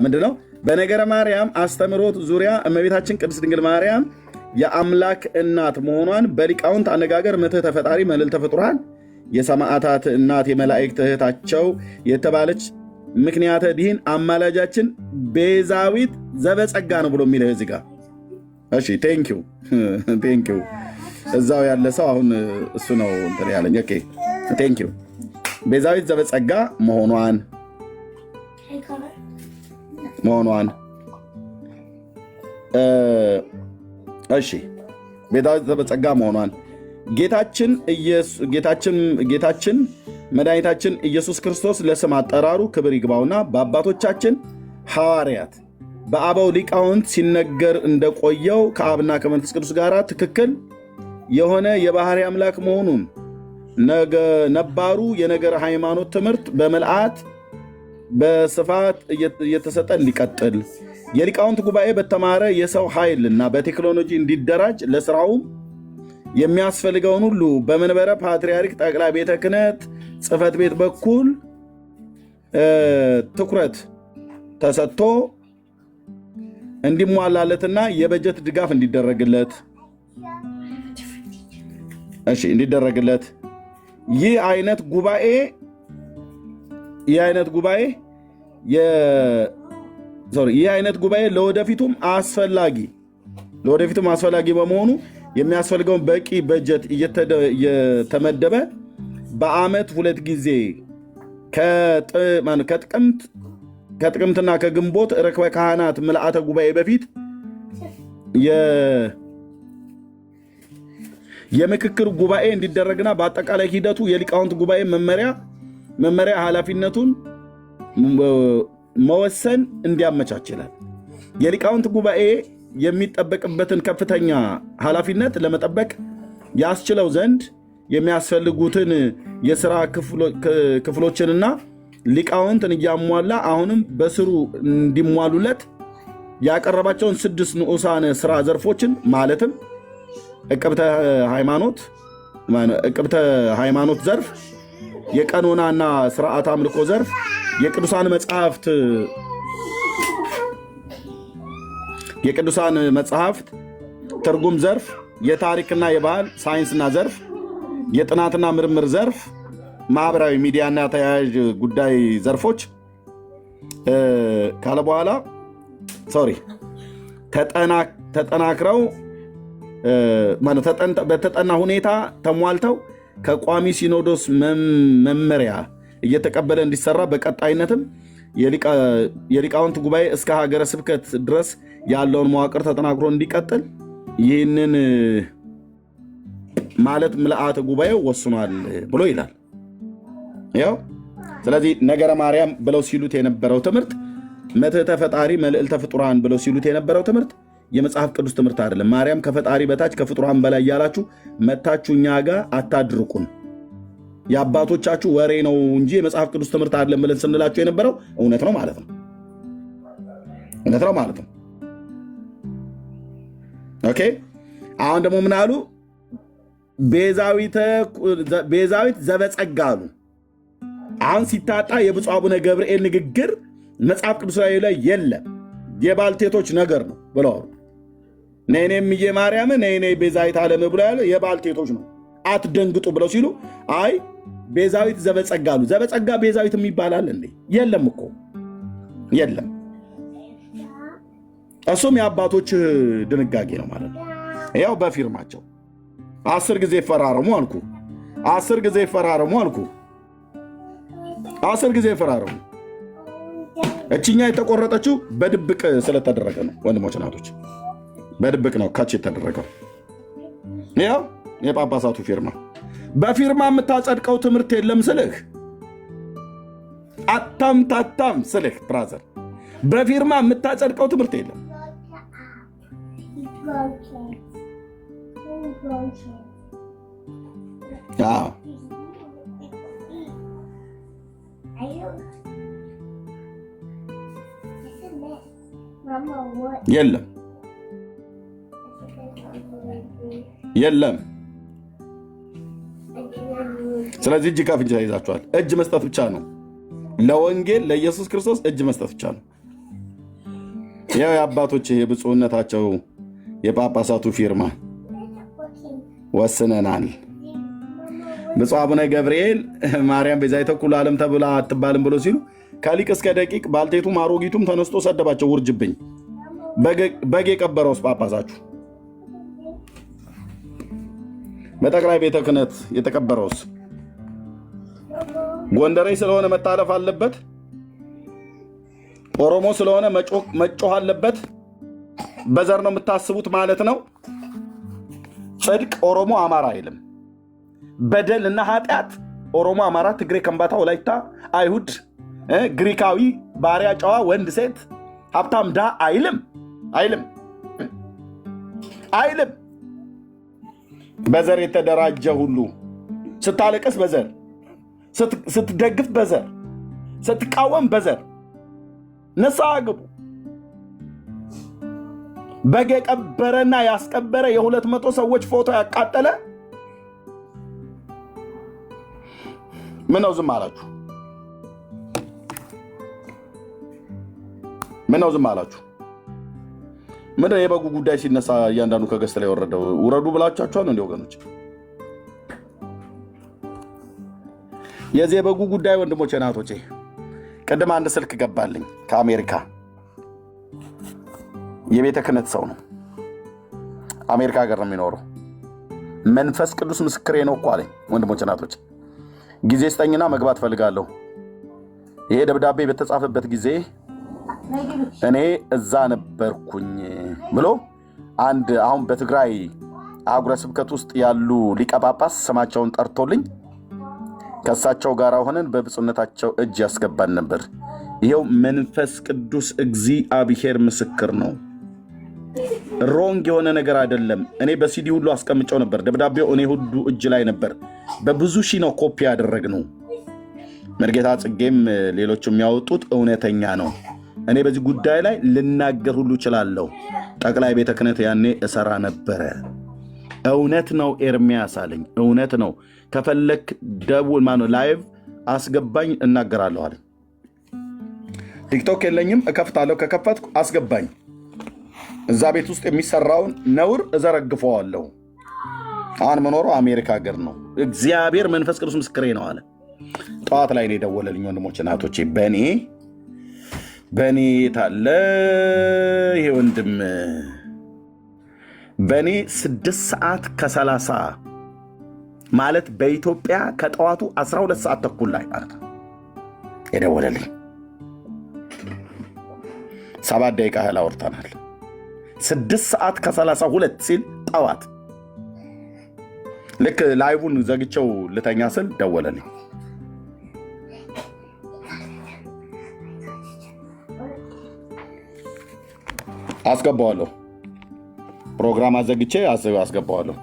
ምንድነው በነገረ ማርያም አስተምህሮት ዙሪያ እመቤታችን ቅድስት ድንግል ማርያም የአምላክ እናት መሆኗን በሊቃውንት አነጋገር ምትሕተ ፈጣሪ መልዕልተ ፍጡራን የሰማዕታት እናት የመላእክት እህታቸው የተባለች ምክንያተ ድኂን አማላጃችን ቤዛዊት ዘበጸጋ ነው ብሎ የሚለው እዚህ ጋር። እሺ ቴንኪው እዛው ያለ ሰው አሁን እሱ ነው እንትን ያለኝ። ኦኬ ቴንኪው ቤዛዊት ዘበጸጋ መሆኗን እሺ ቤዛዊት ዘበጸጋ መሆኗን ጌታችን መድኃኒታችን ኢየሱስ ክርስቶስ ለስም አጠራሩ ክብር ይግባውና በአባቶቻችን ሐዋርያት በአበው ሊቃውንት ሲነገር እንደቆየው ከአብና ከመንፈስ ቅዱስ ጋር ትክክል የሆነ የባህሪ አምላክ መሆኑን ነባሩ የነገረ ሃይማኖት ትምህርት በምልአት በስፋት እየተሰጠ እንዲቀጥል የሊቃውንት ጉባኤ በተማረ የሰው ኃይልና በቴክኖሎጂ እንዲደራጅ ለስራውም የሚያስፈልገውን ሁሉ በመንበረ ፓትርያርክ ጠቅላይ ቤተ ክህነት ጽሕፈት ቤት በኩል ትኩረት ተሰጥቶ እንዲሟላለትና የበጀት ድጋፍ እንዲደረግለት ይህ አይነት ጉባኤ ለወደፊቱም አስፈላጊ በመሆኑ የሚያስፈልገውን በቂ በጀት እየተመደበ በዓመት 2 ጊዜ ከጥቅምትና ከግንቦት ርክበ ካህናት ምልአተ ጉባኤ በፊት የምክክር ጉባኤ እንዲደረግና በአጠቃላይ ሂደቱ የሊቃውንት ጉባኤ መመሪያ ኃላፊነቱን መወሰን እንዲያመቻች ይላል። የሊቃውንት ጉባኤ የሚጠበቅበትን ከፍተኛ ኃላፊነት ለመጠበቅ ያስችለው ዘንድ የሚያስፈልጉትን የሥራ ክፍሎችንና ሊቃውንትን እያሟላ አሁንም በስሩ እንዲሟሉለት ያቀረባቸውን 6 ንዑሳን ሥራ ዘርፎችን ማለትም ዕቅብተ ሃይማኖት ዘርፍ፣ የቀኖናና ሥርዓት አምልኮ ዘርፍ፣ የቅዱሳን መጽሐፍት ትርጉም ዘርፍ፣ የታሪክና የባህል ሳይንስና ዘርፍ፣ የጥናትና ምርምር ዘርፍ፣ ማህበራዊ ሚዲያና ተያያዥ ጉዳይ ዘርፎች ካለ በኋላ ተጠናክረው በተጠና ሁኔታ ተሟልተው ከቋሚ ሲኖዶስ መመሪያ እየተቀበለ እንዲሰራ በቀጣይነትም የሊቃውንት ጉባኤ እስከ ሀገረ ስብከት ድረስ ያለውን መዋቅር ተጠናክሮ እንዲቀጥል ይህንን ማለት ምልአተ ጉባኤው ወስኗል ብሎ ይላል። ያው ስለዚህ ነገረ ማርያም ብለው ሲሉት የነበረው ትምህርት መትሕተ ፈጣሪ መልዕልተ ፍጡራን ብለው ሲሉት የነበረው ትምህርት የመጽሐፍ ቅዱስ ትምህርት አይደለም። ማርያም ከፈጣሪ በታች ከፍጡራን በላይ ያላችሁ መታችሁ እኛ ጋር አታድርቁን፣ የአባቶቻችሁ ወሬ ነው እንጂ የመጽሐፍ ቅዱስ ትምህርት አይደለም ብለን ስንላችሁ የነበረው እውነት ነው ማለት ነው። እውነት ነው ማለት ነው። ኦኬ። አሁን ደግሞ ምን አሉ? ቤዛዊት ዘበጸጋ አሉ። አሁን ሲታጣ የብፁዕ አቡነ ገብርኤል ንግግር መጽሐፍ ቅዱሳዊ ላይ የለም፣ የባልቴቶች ነገር ነው ብለው ነኔ እምዬ ማርያም ነኔ ቤዛዊት ዓለም ብሎ ያለ የባልቴቶች ነው አትደንግጡ ብለው ሲሉ አይ ቤዛዊት ዘበጸጋ አሉ። ዘበጸጋ ቤዛዊት የሚባላል እንዴ? የለም እኮ የለም። እሱም የአባቶች ድንጋጌ ነው ማለት ነው። ያው በፊርማቸው 10 ጊዜ ይፈራረሙ አልኩ። 10 ጊዜ ይፈራረሙ አልኩ። 10 ጊዜ ይፈራረሙ። እችኛ የተቆረጠችው በድብቅ ስለተደረገ ነው ወንድሞች እናቶች፣ በድብቅ ነው ካች የተደረገው። ያው የጳጳሳቱ ፊርማ። በፊርማ የምታጸድቀው ትምህርት የለም ስልህ አታምታታም ስልህ ብራዘር፣ በፊርማ የምታጸድቀው ትምህርት የለም። የለም የለም። ስለዚህ እጅ ከፍንጅ ይዛችኋል። እጅ መስጠት ብቻ ነው ለወንጌል ለኢየሱስ ክርስቶስ እጅ መስጠት ብቻ ነው። ያው የአባቶች የብፁዕነታቸው የጳጳሳቱ ፊርማ ወስነናል። ብፁዕ አቡነ ገብርኤል ማርያም ቤዛዊተ ኩሉ ዓለም ተብላ አትባልም ብሎ ሲሉ ከሊቅ እስከ ደቂቅ ባልቴቱም አሮጊቱም ተነስቶ ሰደባቸው። ውርጅብኝ። በግ የቀበረውስ ጳጳሳችሁ? በጠቅላይ ቤተ ክህነት የተቀበረውስ? ጎንደሬ ስለሆነ መታለፍ አለበት? ኦሮሞ ስለሆነ መጮህ አለበት? በዘር ነው የምታስቡት ማለት ነው። ጽድቅ ኦሮሞ አማራ አይልም። በደል እና ኃጢአት ኦሮሞ፣ አማራ፣ ትግሬ፣ ከምባታ፣ ወላይታ፣ አይሁድ፣ ግሪካዊ፣ ባሪያ፣ ጨዋ፣ ወንድ፣ ሴት፣ ሀብታም፣ ድሃ አይልም አይልም አይልም። በዘር የተደራጀ ሁሉ ስታለቅስ በዘር፣ ስትደግፍ በዘር፣ ስትቃወም በዘር ንስሐ ግቡ። በግ የቀበረና ያስቀበረ የ200 ሰዎች ፎቶ ያቃጠለ ምነው ዝም አላችሁ? ምነው ዝም አላችሁ? ምንድን ነው የበጉ ጉዳይ ሲነሳ እያንዳንዱ ከገስት ላይ ወረደው ውረዱ ብላችኋቸዋል እንዴ ወገኖች? የዚህ የበጉ ጉዳይ ወንድሞቼ እናቶቼ፣ ቅድም አንድ ስልክ ገባልኝ ከአሜሪካ። የቤተ ክህነት ሰው ነው፣ አሜሪካ ሀገር ነው የሚኖረው። መንፈስ ቅዱስ ምስክሬ ነው እኮ አለኝ። ወንድሞቼ እናቶቼ፣ ጊዜ ስጠኝና መግባት ፈልጋለሁ። ይሄ ደብዳቤ በተጻፈበት ጊዜ እኔ እዛ ነበርኩኝ ብሎ አንድ አሁን በትግራይ አህጉረ ስብከት ውስጥ ያሉ ሊቀ ጳጳስ ስማቸውን ጠርቶልኝ ከእሳቸው ጋር ሆነን በብፁዕነታቸው እጅ ያስገባን ነበር። ይኸው መንፈስ ቅዱስ እግዚአብሔር ምስክር ነው። ሮንግ የሆነ ነገር አይደለም። እኔ በሲዲ ሁሉ አስቀምጨው ነበር። ደብዳቤው እኔ ሁሉ እጅ ላይ ነበር። በብዙ ሺህ ነው ኮፒ ያደረግነው። መርጌታ ጽጌም ሌሎች የሚያወጡት እውነተኛ ነው። እኔ በዚህ ጉዳይ ላይ ልናገር ሁሉ እችላለሁ። ጠቅላይ ቤተ ክህነት ያኔ እሰራ ነበረ። እውነት ነው። ኤርሚያስ አለኝ። እውነት ነው። ከፈለክ ደውል፣ ማነው ላይቭ አስገባኝ፣ እናገራለሁ አለኝ። ቲክቶክ የለኝም፣ እከፍታለሁ። ከከፈትኩ አስገባኝ። እዛ ቤት ውስጥ የሚሰራውን ነውር እዘረግፈዋለሁ። አሁን መኖረው አሜሪካ ሀገር ነው። እግዚአብሔር መንፈስ ቅዱስ ምስክሬ ነው አለ። ጠዋት ላይ ነው የደወለልኝ። ወንድሞች እናቶቼ፣ በእኔ ታለ ይሄ ወንድም በእኔ 6 ሰዓት ከ30 ማለት በኢትዮጵያ ከጠዋቱ 12 ሰዓት ተኩል ላይ ማለት ነው የደወለልኝ። 7 ደቂቃ ያህል አውርተናል። 6:32 ሲል ጠዋት ልክ ላይቡን ዘግቼው ልተኛ ስል ደወለልኝ። አስገባዋለሁ፣ ፕሮግራም አዘግቼ አስገባዋለሁ።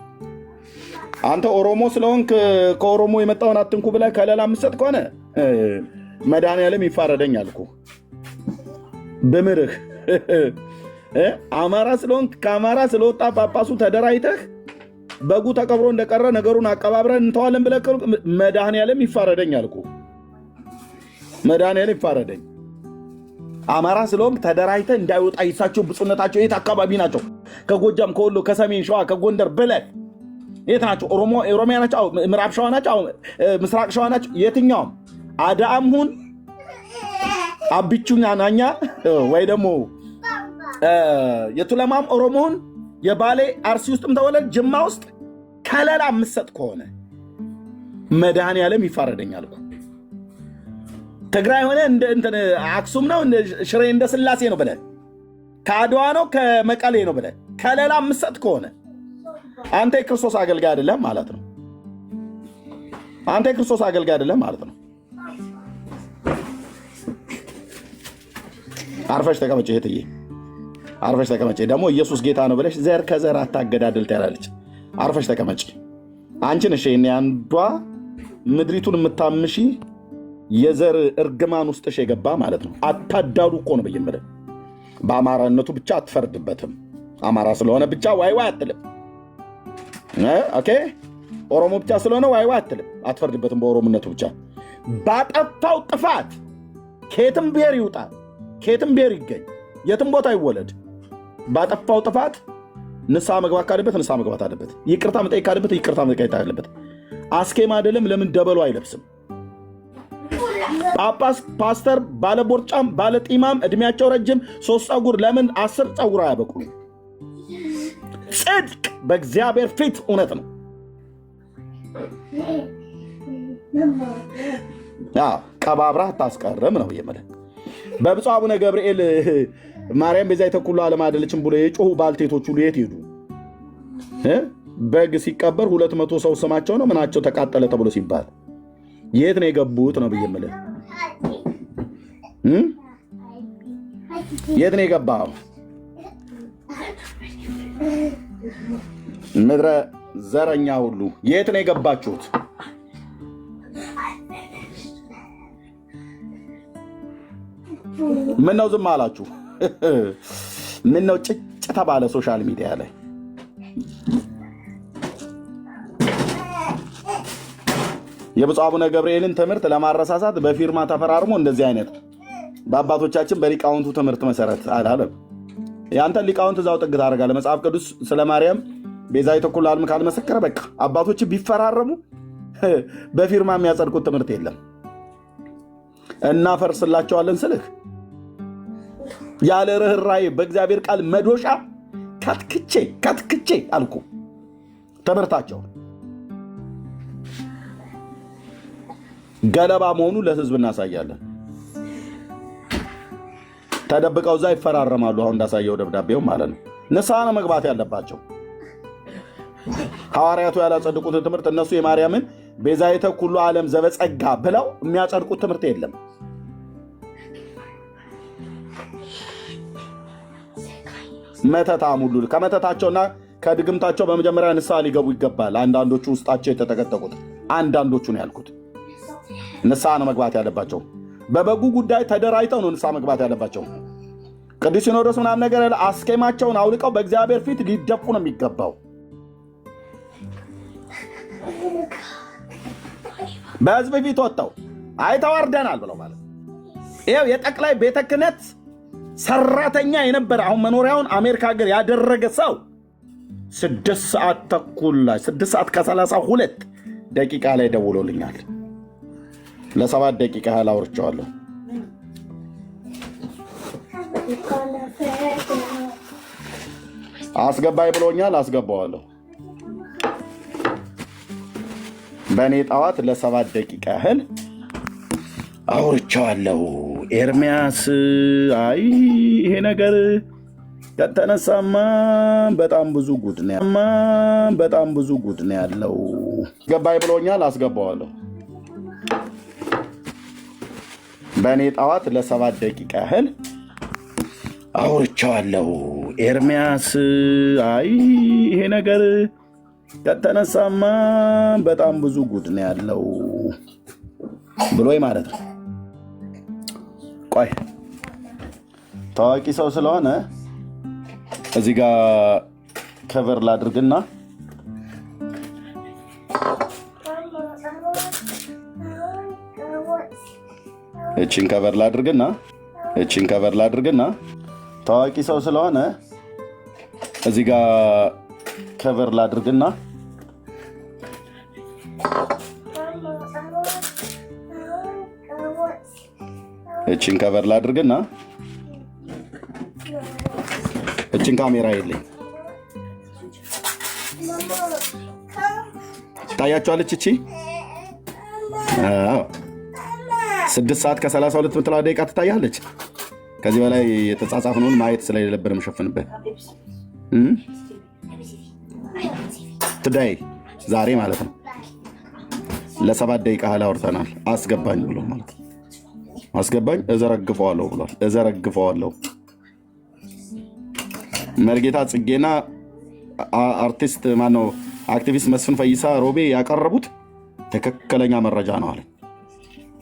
አንተ ኦሮሞ ስለሆንክ ከኦሮሞ የመጣውን አትንኩ ብለህ ከለላ የምትሰጥ ከሆነ መድኃኒዓለም ይፋረደኝ አልኩ ብምርህ። አማራ ስለሆንክ ከአማራ ስለወጣ ጳጳሱ ተደራጅተህ በጉ ተቀብሮ እንደቀረ ነገሩን አቀባብረን እንተዋለን ብለህ መድኃኒዓለም ይፋረደኝ አልኩ። መድኃኒዓለም ይፋረደኝ። አማራ ስለሆንክ ተደራጅተህ እንዳይወጣ ይሳቸው ብፁዕነታቸው የት አካባቢ ናቸው? ከጎጃም፣ ከወሎ፣ ከሰሜን ሸዋ፣ ከጎንደር ብለህ የት ናቸው? ኦሮሚያ ናቸው? ምዕራብ ሸዋ ናቸው? ምስራቅ ሸዋ ናቸው? የትኛውም አዳም ሁን አቢቹኛ ናኛ ወይ ደግሞ የቱለማም ኦሮሞውን የባሌ አርሲ ውስጥም ተወለድ ጅማ ውስጥ ከለላ የምትሰጥ ከሆነ መድኃኒዓለም ይፋረደኛል እኮ። ትግራይ ሆነ እንደ አክሱም ነው ሽሬ እንደ ስላሴ ነው ብለህ ከአድዋ ነው ከመቀሌ ነው ብለህ ከለላ የምትሰጥ ከሆነ አንተ የክርስቶስ አገልጋይ አይደለም ማለት ነው። አንተ የክርስቶስ አገልጋይ አይደለም ማለት ነው። አርፈሽ ተቀመጭ እህትዬ፣ አርፈሽ ተቀመጭ። ደግሞ ኢየሱስ ጌታ ነው ብለሽ ዘር ከዘር አታገዳድል ትያለች። አርፈሽ ተቀመጭ። አንቺን እሺ አንዷ ምድሪቱን የምታምሺ የዘር እርግማን ውስጥሽ የገባ ማለት ነው። አታዳሉ እኮ ነው በየመለ በአማራነቱ ብቻ አትፈርድበትም። አማራ ስለሆነ ብቻ ዋይ ዋይ አትልም። ኦኬ ኦሮሞ ብቻ ስለሆነ ዋይ ዋይ አትልም፣ አትፈርድበትም በኦሮሞነቱ ብቻ። ባጠፋው ጥፋት ከየትም ብሔር ይውጣ ከየትም ብሔር ይገኝ የትም ቦታ ይወለድ ባጠፋው ጥፋት ንስሐ መግባት ካለበት ንስሐ መግባት አለበት። ይቅርታ መጠየቅ ካለበት ይቅርታ መጠየቅ አለበት። አስኬም አይደለም ለምን ደበሎ አይለብስም? ጳጳስ፣ ፓስተር፣ ባለቦርጫም ባለጢማም እድሜያቸው ረጅም 3 ፀጉር ለምን 10 ፀጉር አያበቁም? ጽድቅ በእግዚአብሔር ፊት እውነት ነው። ቀባብራህ ታስቀርም ነው የምልህ። በብፁዕ አቡነ ገብርኤል ማርያም ቤዛዊተ ኩሉ ዓለም አይደለችም ብሎ የጮሁ ባልቴቶች ሁሉ የት ሄዱ? በግ ሲቀበር 200 ሰው ስማቸው ነው ምናቸው ተቃጠለ ተብሎ ሲባል የት ነው የገቡት ነው ብዬ የምልህ። የት ነው የገባው? ምድረ ዘረኛ ሁሉ የት ነው የገባችሁት? ምን ነው ዝም አላችሁ? ምን ነው ጭጭ ተባለ ሶሻል ሚዲያ ላይ? የብፁዕ አቡነ ገብርኤልን ትምህርት ለማረሳሳት በፊርማ ተፈራርሞ እንደዚህ አይነት በአባቶቻችን በሊቃውንቱ ትምህርት መሰረት አላለም። ያንተን ሊቃውንት እዛው ጥግ ታደርጋለህ። መጽሐፍ ቅዱስ ስለ ማርያም ቤዛዊተ ኩሉ ዓለም ካልመሰከረ በቃ አባቶች ቢፈራረሙ በፊርማ የሚያጸድቁት ትምህርት የለም። እናፈርስላቸዋለን ስልህ ያለ ርኅራኄ በእግዚአብሔር ቃል መዶሻ ከትክቼ አልኩ ትምህርታቸው ገለባ መሆኑ ለህዝብ እናሳያለን። ተደብቀው እዛ ይፈራረማሉ። አሁን እንዳሳየው ደብዳቤው ማለት ነው። ንስሐ ነው መግባት ያለባቸው። ሐዋርያቱ ያላጸድቁትን ትምህርት እነሱ የማርያምን ቤዛዊተ ኩሉ ዓለም ዘበጸጋ ብለው የሚያጸድቁት ትምህርት የለም። መተታም ሁሉ ከመተታቸውና ከድግምታቸው በመጀመሪያ ንስሐ ሊገቡ ይገባል። አንዳንዶቹ ውስጣቸው የተጠቀጠቁት አንዳንዶቹ ነው ያልኩት። ንስሐ ነው መግባት ያለባቸው። በበጉ ጉዳይ ተደራጅተው ነው ንስሐ መግባት ያለባቸው። ቅዱስ ሲኖዶስ ምናምን ነገር አስኬማቸውን አውልቀው በእግዚአብሔር ፊት ሊደፉ ነው የሚገባው። በህዝብ ፊት ወጥተው አይተዋርደናል ብለው ማለት ይኸው የጠቅላይ ቤተ ክህነት ሰራተኛ የነበረ አሁን መኖሪያውን አሜሪካ ሀገር ያደረገ ሰው 6 ሰዓት ተኩል ላይ 6 ሰዓት ከ32 ደቂቃ ላይ ደውሎልኛል። ለ7 ደቂቃ ያህል አውርቼዋለሁ። አስገባይ ብሎኛል። አስገባዋለሁ። በእኔ ጠዋት ለ7 ደቂቃ ያህል አውርቼዋለሁ። ኤርሚያስ አይ ይሄ ነገር ከተነሳማ በጣም ብዙ ጉድ ነው ያለው። ገባይ ብሎኛል፣ አስገባዋለሁ። በእኔ ጠዋት ለ7 ደቂቃ ያህል አውርቻለሁ። ኤርሚያስ አይ ይሄ ነገር ከተነሳማ በጣም ብዙ ጉድ ነው ያለው ብሎኝ ማለት ነው። ቆይ ታዋቂ ሰው ስለሆነ እዚህ ጋር ከቨር ላድርግና እቺን ከቨር ላድርግና ታዋቂ ሰው ስለሆነ እዚህ ጋር ከቨር ላድርግና እቺን ካሜራ የለኝ ታያችኋለች። እቺ 6 ሰዓት ከ32 ምትላ ደቂቃ ትታያለች። ከዚህ በላይ የተጻጻፍነውን ማየት ስለሌለብን የምሸፍንበት ትዳይ ዛሬ ማለት ነው። ለ7 ደቂቃ ያህል አውርተናል። አስገባኝ ብሎ ማለት ነው። አስገባኝ እዘረግፈዋለሁ ብሏል። እዘረግፈዋለሁ። መርጌታ ጽጌና አርቲስት ማነው አክቲቪስት መስፍን ፈይሳ ሮቤ ያቀረቡት ትክክለኛ መረጃ ነው አለ።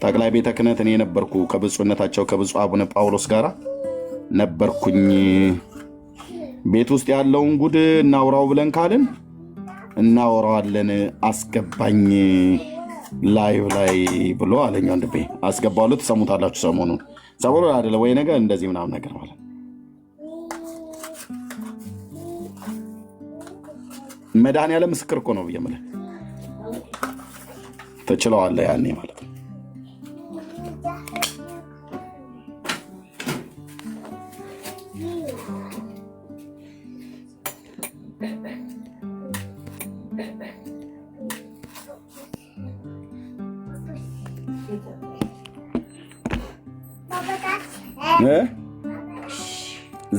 ጠቅላይ ቤተ ክህነት እኔ ነበርኩ ከብፁዕነታቸው ከብፁዕ አቡነ ጳውሎስ ጋር ነበርኩኝ። ቤት ውስጥ ያለውን ጉድ እናውራው ብለን ካልን እናወራዋለን። አስገባኝ ላይቭ ላይ ብሎ አለኝ። ወንድሜ አስገባዋለሁ። ትሰሙታላችሁ። ሰሞኑን አይደለ ወይ ነገር እንደዚህ ምናምን ነገር ማለት መድኃኒዓለም ምስክር እኮ ነው ብዬ የምልህ ትችለዋለህ ያኔ ማለት ነው።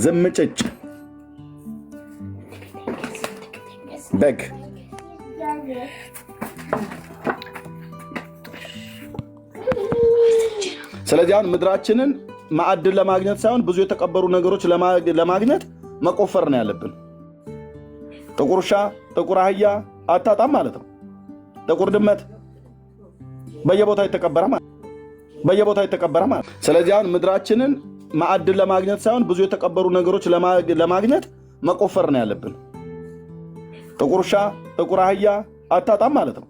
ዝምጭጭ በግ ስለዚህ አሁን ምድራችንን ማዕድን ለማግኘት ሳይሆን ብዙ የተቀበሩ ነገሮች ለማግኘት መቆፈር ነው ያለብን። ጥቁር ውሻ፣ ጥቁር አህያ አታጣም ማለት ነው። ጥቁር ድመት በየቦታው የተቀበረ ማለት ስለዚህ አሁን ምድራችንን ማዕድን ለማግኘት ሳይሆን ብዙ የተቀበሩ ነገሮች ለማግኘት መቆፈር ነው ያለብን። ጥቁር ውሻ፣ ጥቁር አህያ አታጣም ማለት ነው።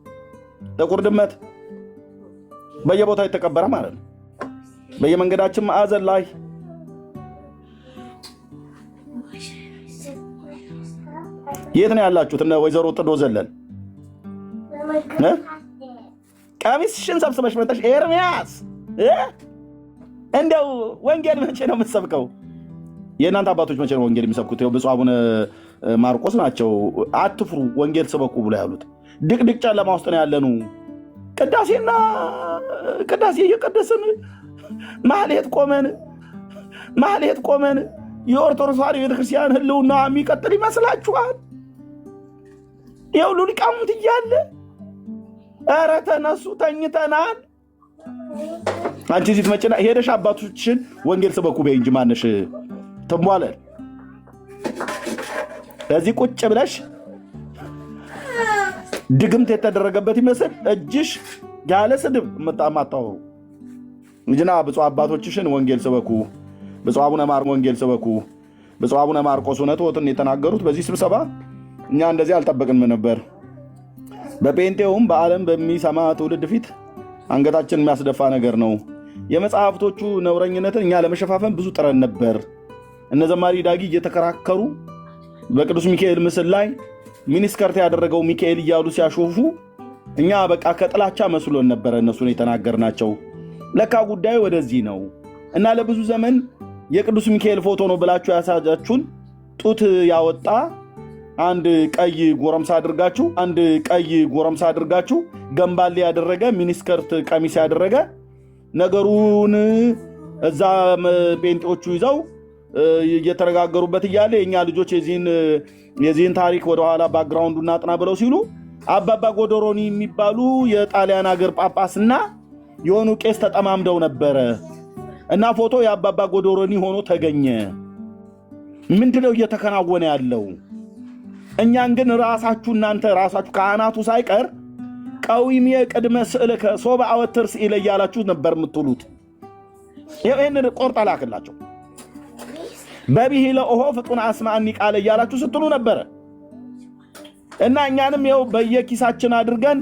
ጥቁር ድመት በየቦታው የተቀበረ ማለት ነው። በየመንገዳችን ማዕዘን ላይ የት ነው ያላችሁት? እነ ወይዘሮ ጥዶ ዘለል ቀሚስሽን ሰብስበሽ መጣሽ። ኤርሚያስ እንደው ወንጌል መቼ ነው የምትሰብከው? የእናንተ አባቶች መቼ ነው ወንጌል የሚሰብኩት? ብፁዕ አቡነ ማርቆስ ናቸው አትፍሩ ወንጌል ስበኩ ብሎ ያሉት። ድቅድቅ ጨለማ ውስጥ ነው ያለኑ። ቅዳሴ እየቀደስን ማህሌት ቆመን የኦርቶዶክስ ተዋሕዶ ቤተክርስቲያን ህልውና የሚቀጥል ይመስላችኋል? የሁሉ ሊቃውንት እያለ ኧረ ተነሱ፣ ተኝተናል። አንቺ እዚህ ትመጪና ሄደሽ አባቶችሽን ወንጌል ስበኩ በይ እንጂ ማነሽ ትሟለል። እዚህ ቁጭ ብለሽ ድግምት የተደረገበት ይመስል እጅሽ ያለ ስድብ የምታማጣው እንጂና ብፁዕ አባቶችሽን ወንጌል ስበኩ፣ ብፁዕ አቡነ ማርቆስ ወንጌል ስበኩ። ብፁዕ አቡነ ማርቆስ እውነትዎትን የተናገሩት በዚህ ስብሰባ እኛ እንደዚህ አልጠበቅንም ነበር። በጴንጤውም በዓለም በሚሰማ ትውልድ ፊት አንገታችን የሚያስደፋ ነገር ነው። የመጽሐፍቶቹ ነውረኝነትን እኛ ለመሸፋፈን ብዙ ጥረን ነበር። እነ ዘማሪ ዳጊ እየተከራከሩ በቅዱስ ሚካኤል ምስል ላይ ሚኒስከርት ያደረገው ሚካኤል እያሉ ሲያሾፉ እኛ በቃ ከጥላቻ መስሎን ነበረ እነሱን የተናገርናቸው። ለካ ጉዳዩ ወደዚህ ነው እና ለብዙ ዘመን የቅዱስ ሚካኤል ፎቶ ነው ብላችሁ ያሳጃችሁን ጡት ያወጣ አንድ ቀይ ጎረምሳ አድርጋችሁ ገንባሌ ያደረገ ሚኒስከርት ቀሚስ ያደረገ ነገሩን እዛ ጴንጤዎቹ ይዘው እየተረጋገሩበት እያለ የኛ ልጆች የዚህን ታሪክ ወደኋላ ባክግራውንዱ እናጥና ብለው ሲሉ አባባ ጎዶሮኒ የሚባሉ የጣሊያን ሀገር ጳጳስና የሆኑ ቄስ ተጠማምደው ነበረ እና ፎቶ የአባባ ጎዶሮኒ ሆኖ ተገኘ። ምንድነው እየተከናወነ ያለው? እኛን ግን እናንተ ራሳችሁ ካህናቱ ሳይቀር ቀዊም የቅድመ ስዕልከ ሶበ አወትር ስዕለ እያላችሁ ነበር የምትሉት። ይሄን ቆርጣ ላክላቸው። በቢሂለ ኦሆ ፍጡን አስማኒ ቃል እያላችሁ ስትሉ ነበር እና እኛንም ይኸው በየኪሳችን አድርገን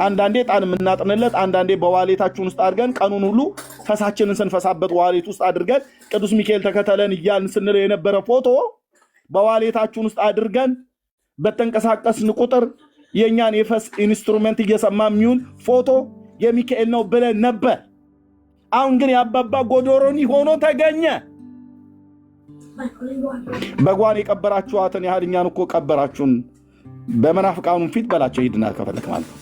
አንዳንዴ ጣን የምናጥንለት አንዳንዴ በዋሌታችን ውስጥ አድርገን ቀኑን ሁሉ ፈሳችንን ስንፈሳበት ዋሌት ውስጥ አድርገን ቅዱስ ሚካኤል ተከተለን እያልን ስንል የነበረ ፎቶ በዋሌታችን ውስጥ አድርገን በተንቀሳቀስን ቁጥር የኛን የፈስ ኢንስትሩመንት እየሰማ የሚሆን ፎቶ የሚካኤል ነው ብለን ነበር። አሁን ግን የአባባ ጎዶሮኒ ሆኖ ተገኘ። በጓን የቀበራችኋትን ያህል እኛን እኮ ቀበራችሁን። በመናፍቃኑ ፊት በላቸው ሂድና ከፈለክ ማለት ነው።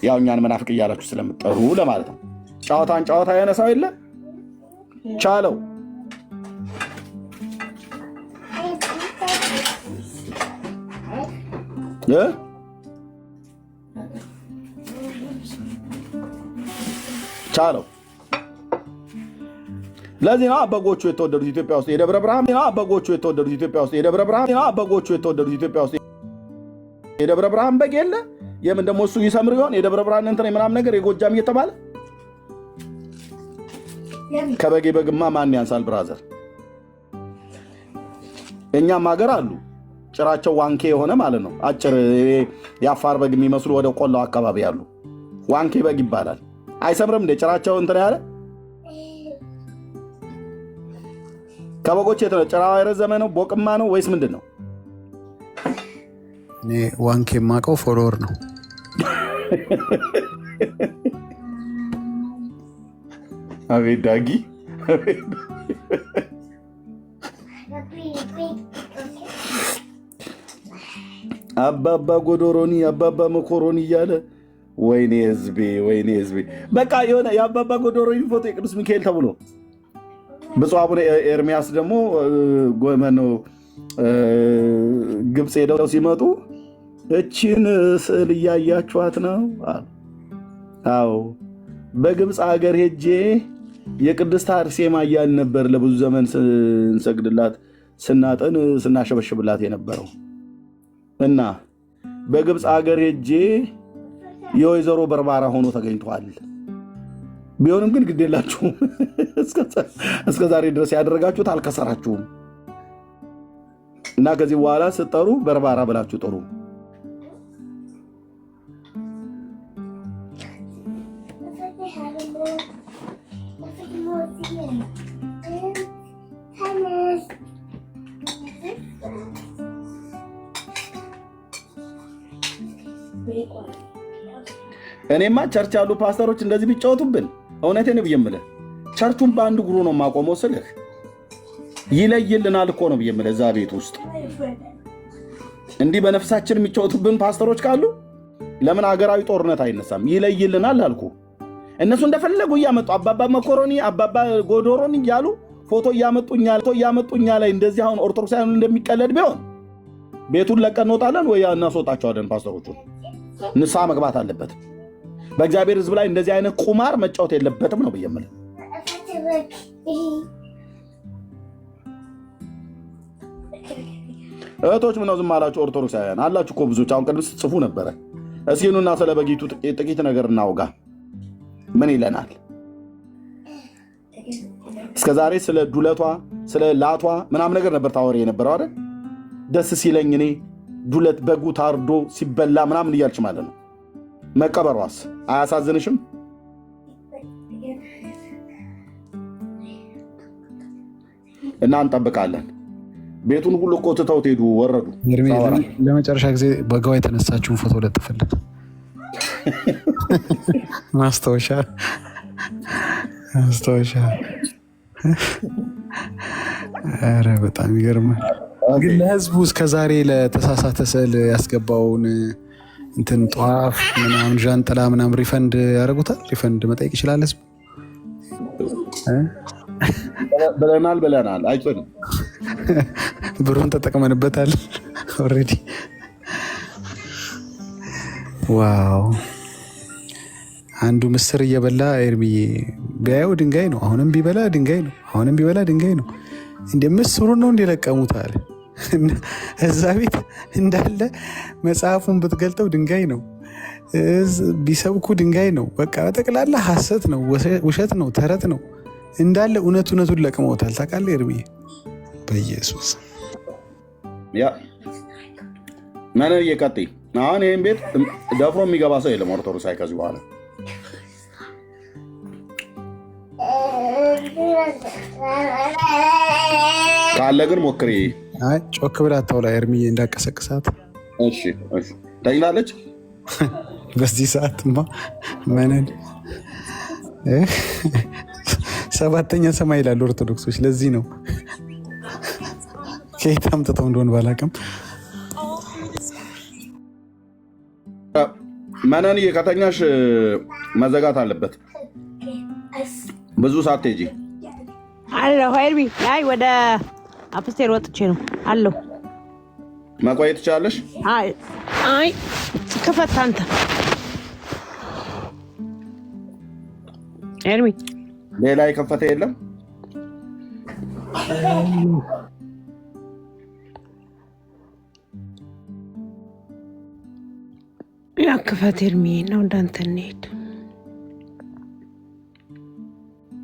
ያው እኛን መናፍቅ እያላችሁ ስለምትጠሩ ለማለት ነው። ጨዋታን ጨዋታ ያነሳው የለ ቻለው። ቻለው። ለዚህ ነው በጎቹ የተወደዱት ኢትዮጵያ ውስጥ የደብረ ብርሃን የደብረ ብርሃን በግ የለ የምን ደግሞ እሱ ይሰምር ይሆን የደብረ ብርሃን እንትን ምናምን ነገር የጎጃም እየተባለ ከበጌ በግማ ማን ያንሳል ብራዘር? እኛም ሀገር አሉ ጭራቸው ዋንኬ የሆነ ማለት ነው። አጭር የአፋር በግ የሚመስሉ ወደ ቆላው አካባቢ ያሉ ዋንኬ በግ ይባላል። አይሰምርም እንደ ጭራቸው እንትን ያለ ከበጎች የተነ ጭራው አይረዘመ ነው ቦቅማ ነው ወይስ ምንድን ነው? እኔ ዋንኬ የማውቀው ፎሎወር ነው። አቤት ዳጊ አባባ ጎዶሮኒ አባባ መኮሮኒ እያለ ወይኔ ህዝቤ በቃ የሆነ የአባባ ጎዶሮኒ ፎቶ የቅዱስ ሚካኤል ተብሎ ብፁዕ አቡነ ኤርሚያስ ደግሞ ግብፅ ሄደው ሲመጡ እቺን ስዕል እያያችኋት ነው? አዎ በግብፅ ሀገር ሄጄ የቅድስት አርሴማ እያልን ነበር ለብዙ ዘመን ስንሰግድላት ስናጠን ስናሸበሽብላት የነበረው እና በግብፅ ሀገር ሄጄ የወይዘሮ በርባራ ሆኖ ተገኝቷል። ቢሆንም ግን ግዴላችሁም እስከ ዛሬ ድረስ ያደረጋችሁት አልከሰራችሁም እና ከዚህ በኋላ ስትጠሩ በርባራ ብላችሁ ጥሩ። እኔማ ቸርች ያሉ ፓስተሮች እንደዚህ ቢጫወቱብን እውነቴን ብዬ የምልህ ቸርቹን በአንድ እግሩ ነው የማቆመው ስልህ ይለይልናል እኮ ነው ብዬ የምልህ። እዛ ቤት ውስጥ እንዲህ በነፍሳችን የሚጫወቱብን ፓስተሮች ካሉ ለምን ሀገራዊ ጦርነት አይነሳም? ይለይልናል አልኩ። እነሱ እንደፈለጉ እያመጡ አባባ መኮሮኒ አባባ ጎዶሮኒ እያሉ ፎቶ እያመጡኛ ላይ እንደዚህ አሁን ኦርቶዶክሳውያን እንደሚቀለድ ቢሆን ቤቱን ለቀን እንወጣለን ወይ እናስወጣቸዋለን። ፓስተሮቹን ንስሐ መግባት አለበት። በእግዚአብሔር ሕዝብ ላይ እንደዚህ አይነት ቁማር መጫወት የለበትም ነው ብዬ የምልህ። እህቶች ምነው ዝም አላችሁ? ኦርቶዶክሳውያን አላችሁ እኮ ብዙዎች። አሁን ቅድም ስትጽፉ ነበረ። እስኪ ኑና ስለ በጊቱ ጥቂት ነገር እናውጋ። ምን ይለናል? እስከዛሬ ስለ ዱለቷ ስለ ላቷ ምናምን ነገር ነበር ታወሪ የነበረው አይደል? ደስ ሲለኝ እኔ ዱለት በጉ ታርዶ ሲበላ ምናምን እያልች ማለት ነው። መቀበሯስ አያሳዝንሽም? እና እንጠብቃለን። ቤቱን ሁሉ እኮ ትተውት ሄዱ፣ ወረዱ። ለመጨረሻ ጊዜ በጋዋ የተነሳችውን ፎቶ ለጥፍልን ማስታወሻ። ኧረ በጣም ይገርማል። ግን ለህዝቡ እስከዛሬ ለተሳሳተ ስዕል ያስገባውን እንትን ጧፍ ምናምን ዣንጥላ ምናምን ሪፈንድ ያደርጉታል። ሪፈንድ መጠየቅ ይችላል ህዝቡ። ብለናል። አይጭንም። ብሩን ተጠቅመንበታል ኦልሬዲ። ዋው አንዱ ምስር እየበላ ኤርሚዬ ቢያየው ድንጋይ ነው። አሁንም ቢበላ ድንጋይ ነው። አሁንም ቢበላ ድንጋይ ነው። እንደ ምስሩን ነው እንደለቀሙታል። እዛ ቤት እንዳለ መጽሐፉን ብትገልጠው ድንጋይ ነው። ቢሰብኩ ድንጋይ ነው። በቃ በጠቅላላ ሐሰት ነው፣ ውሸት ነው፣ ተረት ነው እንዳለ። እውነቱን ለቅመውታል። ታውቃለህ ኤርሚዬ? በኢየሱስ ያ ማን እየቀጥይ አሁን ይሄን ቤት ደፍሮ የሚገባ ሰው የለም ኦርቶዶክስ ከዚህ በኋላ ካለ ግን ሞክሪ። አይ ጮክ ብላ አታውላ ኤርሚዬ እንዳቀሰቅሳት። እሺ ተኝታለች። በዚህ ሰዓትማ ማንን ሰባተኛ ሰማይ ይላሉ ኦርቶዶክሶች። ለዚህ ነው ከየት አምጥተው እንደሆነ ባላውቅም መነንዬ ከተኛሽ መዘጋት አለበት። ብዙ ሳትሄጂ አለሁ ኤርሚ። አይ ወደ አፕስቴር ወጥቼ ነው አለሁ። መቆየት ትችላለሽ? አይ ክፈት አንተ ኤርሚ። ሌላ የከፈተ የለም? ያ ክፈት ኤርሚ ነው። እንዳንተ እንሂድ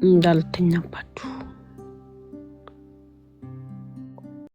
እንዳልተኛባችሁ